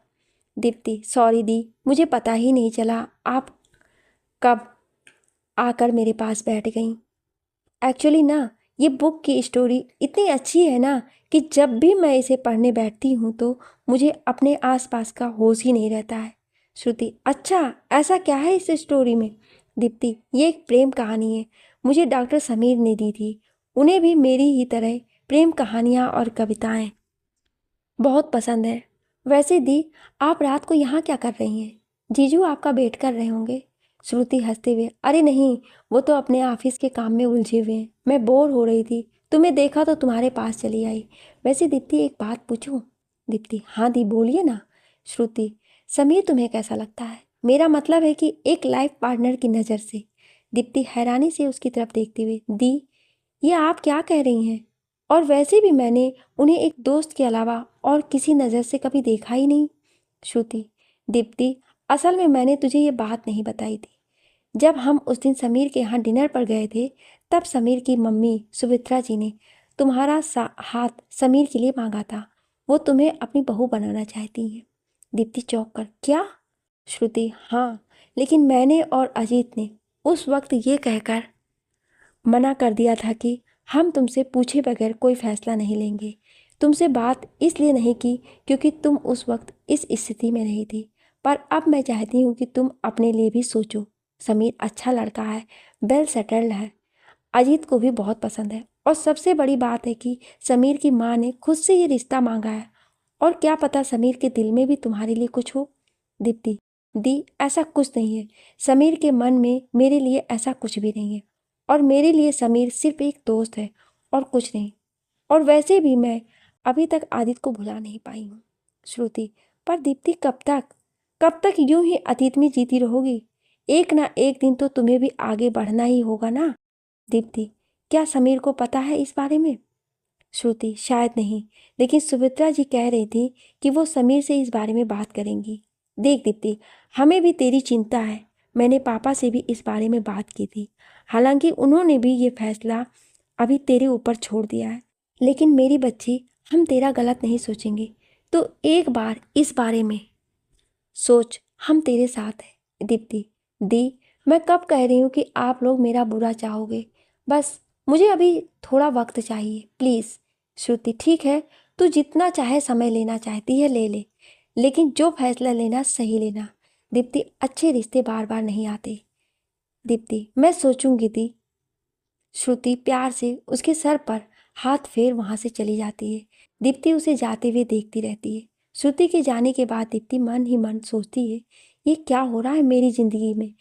दीप्ति, सॉरी दी, मुझे पता ही नहीं चला आप कब आकर मेरे पास बैठ गई। एक्चुअली ना, ये बुक की स्टोरी इतनी अच्छी है ना कि जब भी मैं इसे पढ़ने बैठती हूँ तो मुझे अपने आसपास का होश ही नहीं रहता है। श्रुति, अच्छा ऐसा क्या है इस स्टोरी में? दीप्ति, ये एक प्रेम कहानी है, मुझे डॉक्टर समीर ने दी थी। उन्हें भी मेरी ही तरह प्रेम कहानियाँ और कविताएँ बहुत पसंद है। वैसे दी, आप रात को यहाँ क्या कर रही हैं? जीजू आपका वेट कर रहे होंगे। श्रुति हंसते हुए, अरे नहीं, वो तो अपने ऑफिस के काम में उलझे हुए हैं, मैं बोर हो रही थी, तुम्हें देखा तो तुम्हारे पास चली आई। वैसे दीप्ति, एक बात पूछूं? दीप्ति, हाँ दी, बोलिए ना। श्रुति, समीर तुम्हें कैसा लगता है? मेरा मतलब है कि एक लाइफ पार्टनर की नज़र से। दीप्ति हैरानी से उसकी तरफ देखते हुए, दी, ये आप क्या कह रही हैं? और वैसे भी मैंने उन्हें एक दोस्त के अलावा और किसी नज़र से कभी देखा ही नहीं। श्रुति, दीप्ति, असल में मैंने तुझे ये बात नहीं बताई थी। जब हम उस दिन समीर के यहाँ डिनर पर गए थे, तब समीर की मम्मी सुमित्रा जी ने तुम्हारा हाथ समीर के लिए मांगा था। वो तुम्हें अपनी बहू बनाना चाहती हैं। दीप्ति चौंक कर, क्या? श्रुति, हाँ, लेकिन मैंने और अजीत ने उस वक्त ये कहकर मना कर दिया था कि हम तुमसे पूछे बगैर कोई फैसला नहीं लेंगे। तुमसे बात इसलिए नहीं की क्योंकि तुम उस वक्त इस स्थिति में नहीं थी, पर अब मैं चाहती हूँ कि तुम अपने लिए भी सोचो। समीर अच्छा लड़का है, वेल सेटल्ड है, अजीत को भी बहुत पसंद है, और सबसे बड़ी बात है कि समीर की माँ ने खुद से ये रिश्ता मांगा है। और क्या पता समीर के दिल में भी तुम्हारे लिए कुछ हो। दीप्ति, दी, ऐसा कुछ नहीं है। समीर के मन में मेरे लिए ऐसा कुछ भी नहीं है, और मेरे लिए समीर सिर्फ एक दोस्त है और कुछ नहीं। और वैसे भी मैं अभी तक आदित्य को भुला नहीं पाई हूँ। श्रुति, पर दीप्ति, कब तक यूं ही अतीत में जीती रहोगी? एक ना एक दिन तो तुम्हें भी आगे बढ़ना ही होगा ना। दीप्ति, क्या समीर को पता है इस बारे में? श्रुति, शायद नहीं, लेकिन सुमित्रा जी कह रही थी कि वो समीर से इस बारे में बात करेंगी। देख दीप्ति, हमें भी तेरी चिंता है। मैंने पापा से भी इस बारे में बात की थी, हालांकि उन्होंने भी ये फैसला अभी तेरे ऊपर छोड़ दिया है। लेकिन मेरी बच्ची, हम तेरा गलत नहीं सोचेंगे, तो एक बार इस बारे में सोच, हम तेरे साथ हैं। दीप्ति, दी, मैं कब कह रही हूँ कि आप लोग मेरा बुरा चाहोगे? बस मुझे अभी थोड़ा वक्त चाहिए, प्लीज़। श्रुति, ठीक है, तू जितना चाहे समय लेना चाहती है ले ले, लेकिन जो फैसला लेना सही लेना। दीप्ति, अच्छे रिश्ते बार बार नहीं आते। दीप्ति, मैं सोचूंगी दी। श्रुति प्यार से उसके सर पर हाथ फेर वहां से चली जाती है। दीप्ति उसे जाते हुए देखती रहती है। श्रुति के जाने के बाद दीप्ति मन ही मन सोचती है, ये क्या हो रहा है मेरी जिंदगी में?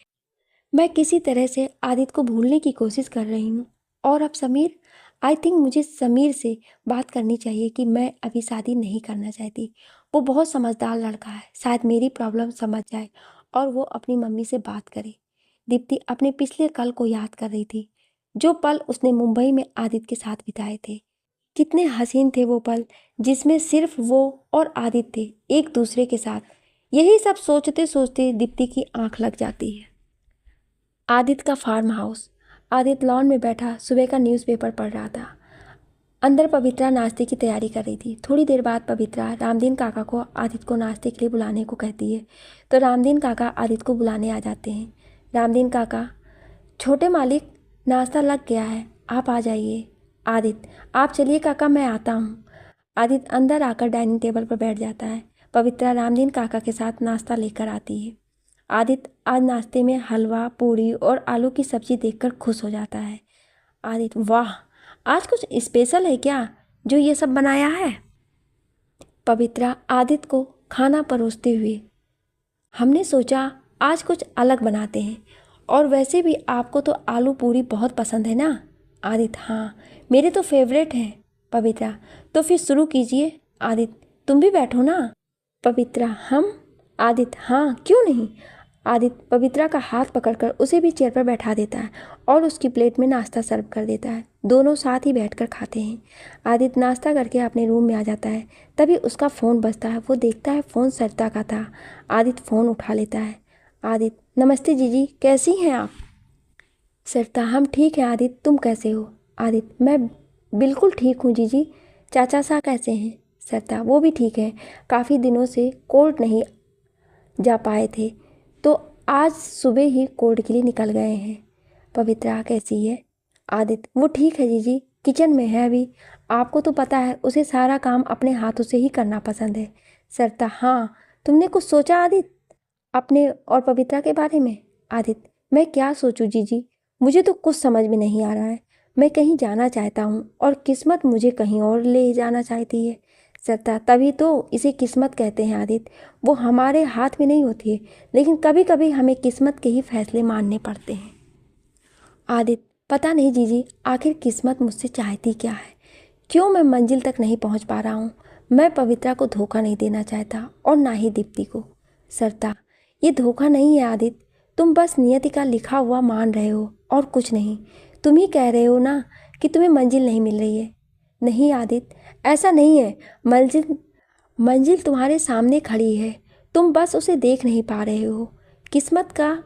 मैं किसी तरह से आदित्य को भूलने की कोशिश कर रही हूँ। और अब समीर, आई थिंक मुझे समीर से बात करनी चाहिए कि मैं अभी शादी नहीं करना चाहती। वो बहुत समझदार लड़का है, शायद मेरी प्रॉब्लम समझ जाए और वो अपनी मम्मी से बात करे। दीप्ति अपने पिछले कल को याद कर रही थी, जो पल उसने मुंबई में आदित्य के साथ बिताए थे। कितने हसीन थे वो पल, जिसमें सिर्फ वो और आदित्य थे एक दूसरे के साथ। यही सब सोचते सोचते दीप्ति की आंख लग जाती है। आदित्य का फार्म हाउस। आदित्य लॉन में बैठा सुबह का न्यूज़पेपर पढ़ रहा था। अंदर पवित्रा नाश्ते की तैयारी कर रही थी। थोड़ी देर बाद पवित्रा रामदीन काका को आदित्य को नाश्ते के लिए बुलाने को कहती है, तो रामदीन काका आदित्य को बुलाने आ जाते हैं। रामदीन काका, छोटे मालिक, नाश्ता लग गया है, आप आ जाइए। आदित्य, आप चलिए काका, मैं आता हूँ। आदित्य अंदर आकर डाइनिंग टेबल पर बैठ जाता है। पवित्रा रामदीन काका के साथ नाश्ता लेकर आती है। आदित्य आज नाश्ते में हलवा, पूरी और आलू की सब्जी देखकर खुश हो जाता है। आदित्य, वाह, आज कुछ स्पेशल है क्या जो ये सब बनाया है? पवित्रा आदित्य को खाना परोसते हुए, हमने सोचा आज कुछ अलग बनाते हैं, और वैसे भी आपको तो आलू पूरी बहुत पसंद है ना? आदित्य, हाँ, मेरे तो फेवरेट हैं। पवित्रा, तो फिर शुरू कीजिए। आदित्य, तुम भी बैठो ना। पवित्रा, हम? आदित्य, हाँ, क्यों नहीं। आदित्य पवित्रा का हाथ पकड़कर उसे भी चेयर पर बैठा देता है और उसकी प्लेट में नाश्ता सर्व कर देता है। दोनों साथ ही बैठकर खाते हैं। आदित्य नाश्ता करके अपने रूम में आ जाता है। तभी उसका फ़ोन बजता है। वो देखता है फ़ोन सरिता का था। आदित्य फ़ोन उठा लेता है। आदित्य, नमस्ते जीजी, कैसी हैं आप? सरिता, हम ठीक हैं आदित्य, तुम कैसे हो? आदित्य, मैं बिल्कुल ठीक हूँ जीजी। चाचा साहब कैसे हैं? सरिता, वो भी ठीक है, काफ़ी दिनों से कोर्ट नहीं जा पाए थे, तो आज सुबह ही कोर्ट के लिए निकल गए हैं। पवित्रा, कैसी है? आदित्य, वो ठीक है जीजी, किचन में है अभी। आपको तो पता है उसे सारा काम अपने हाथों से ही करना पसंद है। सरिता, हाँ, तुमने कुछ सोचा आदित्य अपने और पवित्रा के बारे में? आदित्य, मैं क्या सोचूं जीजी, मुझे तो कुछ समझ में नहीं आ रहा है। मैं कहीं जाना चाहता हूँ और किस्मत मुझे कहीं और ले जाना चाहती है। सत्ता, तभी तो इसे किस्मत कहते हैं आदित्य। वो हमारे हाथ में नहीं होती है, लेकिन कभी कभी हमें किस्मत के ही फैसले मानने पड़ते हैं। आदित्य, पता नहीं जीजी, आखिर किस्मत मुझसे चाहती क्या है? क्यों मैं मंजिल तक नहीं पहुंच पा रहा हूँ? मैं पवित्रा को धोखा नहीं देना चाहता और ना ही दीप्ति को। सरता, ये धोखा नहीं है आदित्य, तुम बस नियति का लिखा हुआ मान रहे हो और कुछ नहीं। तुम ही कह रहे हो ना कि तुम्हें मंजिल नहीं मिल रही है। नहीं आदित्य, ऐसा नहीं है। मंजिल मंजिल तुम्हारे सामने खड़ी है, तुम बस उसे देख नहीं पा रहे हो। किस्मत का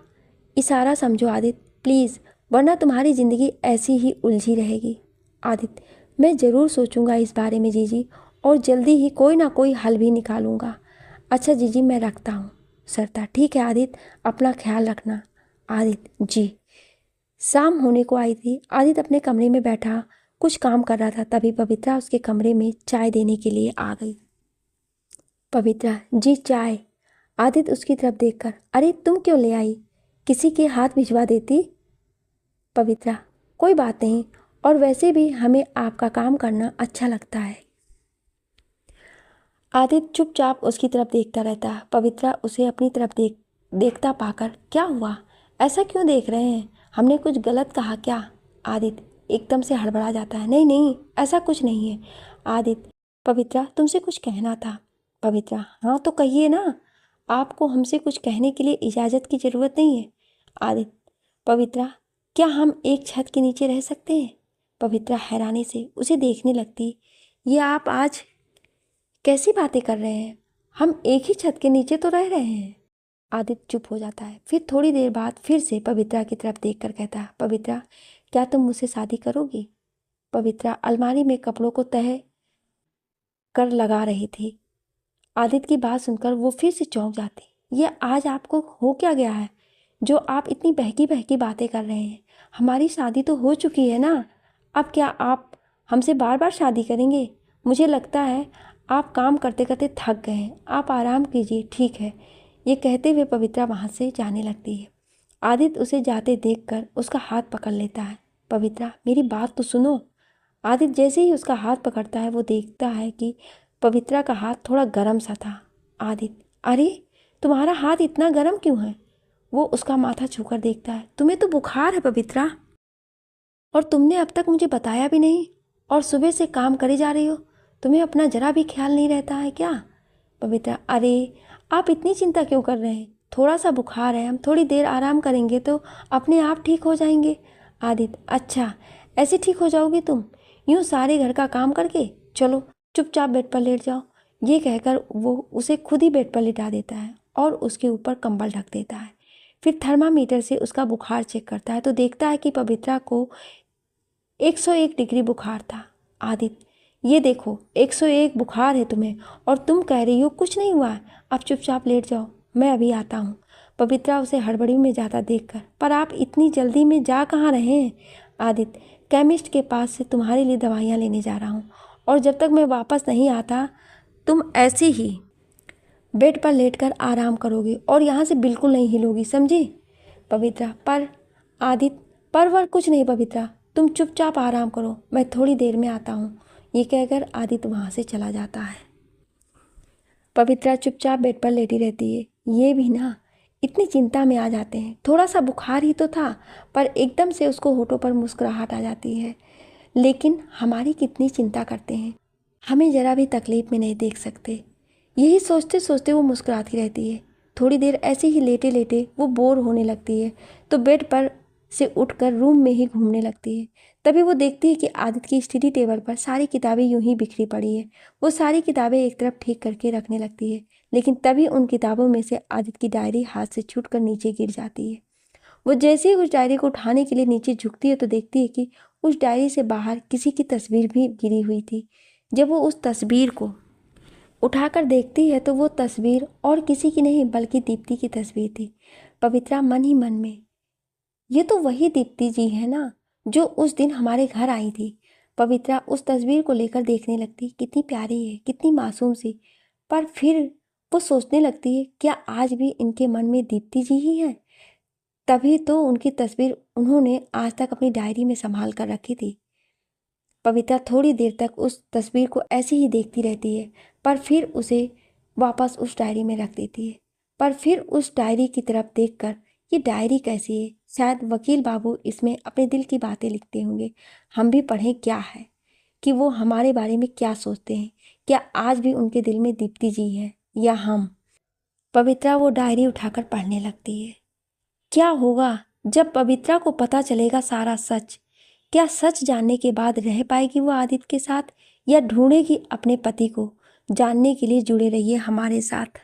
इशारा समझो आदित्य, प्लीज़, वरना तुम्हारी ज़िंदगी ऐसी ही उलझी रहेगी। आदित्य, मैं ज़रूर सोचूंगा इस बारे में जीजी, और जल्दी ही कोई ना कोई हल भी निकालूंगा। अच्छा जीजी, मैं रखता हूँ। सरता, ठीक है आदित्य, अपना ख्याल रखना। आदित्य, जी। शाम होने को आई थी। आदित्य अपने कमरे में बैठा कुछ काम कर रहा था, तभी पवित्रा उसके कमरे में चाय देने के लिए आ गई। पवित्रा, जी चाय। आदित्य उसकी तरफ देखकर, अरे तुम क्यों ले आई, किसी के हाथ भिजवा देती। पवित्रा, कोई बात नहीं, और वैसे भी हमें आपका काम करना अच्छा लगता है। आदित्य चुपचाप उसकी तरफ देखता रहता। पवित्रा उसे अपनी तरफ देखता पाकर, क्या हुआ, ऐसा क्यों देख रहे हैं, हमने कुछ गलत कहा क्या? आदित्य एकदम से हड़बड़ा जाता है, नहीं नहीं, ऐसा कुछ नहीं है। आदित्य, पवित्रा तुमसे कुछ कहना था। पवित्रा, हाँ तो कहिए ना, आपको हमसे कुछ कहने के लिए इजाज़त की ज़रूरत नहीं है। आदित्य, पवित्रा, क्या हम एक छत के नीचे रह सकते हैं? पवित्रा हैरानी से उसे देखने लगती। ये आप आज कैसी बातें कर रहे हैं? हम एक ही छत के नीचे तो रह रहे हैं। आदित्य चुप हो जाता है। फिर थोड़ी देर बाद फिर से पवित्रा की तरफ देखकर कहता है, पवित्रा, क्या तुम मुझसे शादी करोगी? पवित्रा अलमारी में कपड़ों को तह कर लगा रही थी। आदित्य की बात सुनकर वो फिर से चौंक जाती। ये आज आपको हो क्या गया है जो आप इतनी बहकी बहकी बातें कर रहे हैं? हमारी शादी तो हो चुकी है ना। अब क्या आप हमसे बार बार शादी करेंगे? मुझे लगता है आप काम करते करते थक गए हैं। आप आराम कीजिए, ठीक है। ये कहते हुए पवित्रा वहाँ से जाने लगती है। आदित्य उसे जाते देखकर उसका हाथ पकड़ लेता है। पवित्रा, मेरी बात तो सुनो। आदित्य जैसे ही उसका हाथ पकड़ता है वो देखता है कि पवित्रा का हाथ थोड़ा गर्म सा था। आदित्य, अरे तुम्हारा हाथ इतना गर्म क्यों है? वो उसका माथा छूकर देखता है। तुम्हें तो बुखार है पवित्रा, और तुमने अब तक मुझे बताया भी नहीं, और सुबह से काम करे जा रही हो। तुम्हें अपना जरा भी ख्याल नहीं रहता है क्या? पवित्रा, अरे आप इतनी चिंता क्यों कर रहे हैं? थोड़ा सा बुखार है, हम थोड़ी देर आराम करेंगे तो अपने आप ठीक हो जाएंगे। आदित्य, अच्छा ऐसे ठीक हो जाओगी तुम, यूँ सारे घर का काम करके? चलो चुपचाप बेड पर लेट जाओ। ये कहकर वो उसे खुद ही बेड पर लिटा देता है और उसके ऊपर कंबल ढक देता है। फिर थर्मामीटर से उसका बुखार चेक करता है तो देखता है कि पवित्रा को 101 डिग्री बुखार था। आदित्य, ये देखो 101 बुखार है तुम्हें, और तुम कह रही हो कुछ नहीं हुआ है। अब चुपचाप लेट जाओ, मैं अभी आता हूँ। पवित्रा उसे हड़बड़ी में जाता देखकर, पर आप इतनी जल्दी में जा कहाँ रहे हैं? आदित्य, केमिस्ट के पास से तुम्हारे लिए दवाइयाँ लेने जा रहा हूँ, और जब तक मैं वापस नहीं आता तुम ऐसे ही बेड पर लेटकर आराम करोगी और यहाँ से बिल्कुल नहीं हिलोगी, समझी? पवित्रा, पर आदित्य, पर वर कुछ नहीं पवित्रा, तुम चुपचाप आराम करो, मैं थोड़ी देर में आता हूँ। ये कहकर आदित्य वहाँ से चला जाता है। पवित्रा चुपचाप बेड पर लेटी रहती है। ये भी ना इतनी चिंता में आ जाते हैं। थोड़ा सा बुखार ही तो था, पर एकदम से उसको होठों पर मुस्कुराहट आ जाती है। लेकिन हमारी कितनी चिंता करते हैं, हमें ज़रा भी तकलीफ़ में नहीं देख सकते। यही सोचते सोचते वो मुस्कुराती रहती है। थोड़ी देर ऐसे ही लेटे लेटे वो बोर होने लगती है तो बेड पर से उठकर रूम में ही घूमने लगती है। तभी वो देखती है कि आदित्य की स्टडी टेबल पर सारी किताबें यूं ही बिखरी पड़ी है। वो सारी किताबें एक तरफ ठीक करके रखने लगती है, लेकिन तभी उन किताबों में से आदित्य की डायरी हाथ से छूटकर नीचे गिर जाती है। वो जैसे ही उस डायरी को उठाने के लिए नीचे झुकती है तो देखती है कि उस डायरी से बाहर किसी की तस्वीर भी गिरी हुई थी। जब वो उस तस्वीर को उठाकर देखती है तो वो तस्वीर और किसी की नहीं बल्कि दीप्ति की तस्वीर थी। पवित्रा मन ही मन में, ये तो वही दीप्ति जी है ना जो उस दिन हमारे घर आई थी। पवित्रा उस तस्वीर को लेकर देखने लगती, कितनी प्यारी है, कितनी मासूम सी। पर फिर वो सोचने लगती है, क्या आज भी इनके मन में दीप्ति जी ही है? तभी तो उनकी तस्वीर उन्होंने आज तक अपनी डायरी में संभाल कर रखी थी। पवित्रा थोड़ी देर तक उस तस्वीर को ऐसे ही देखती रहती है, पर फिर उसे वापस उस डायरी में रख देती है। पर फिर उस डायरी की तरफ देखकर, ये डायरी कैसी है? शायद वकील बाबू इसमें अपने दिल की बातें लिखते होंगे। हम भी पढ़ें क्या है कि वो हमारे बारे में क्या सोचते हैं। क्या आज भी उनके दिल में दीप्ति जी है या हम? पवित्रा वो डायरी उठाकर पढ़ने लगती है। क्या होगा जब पवित्रा को पता चलेगा सारा सच? क्या सच जानने के बाद रह पाएगी वो आदित्य के साथ, या ढूंढेगी अपने पति को? जानने के लिए जुड़े रहिए हमारे साथ।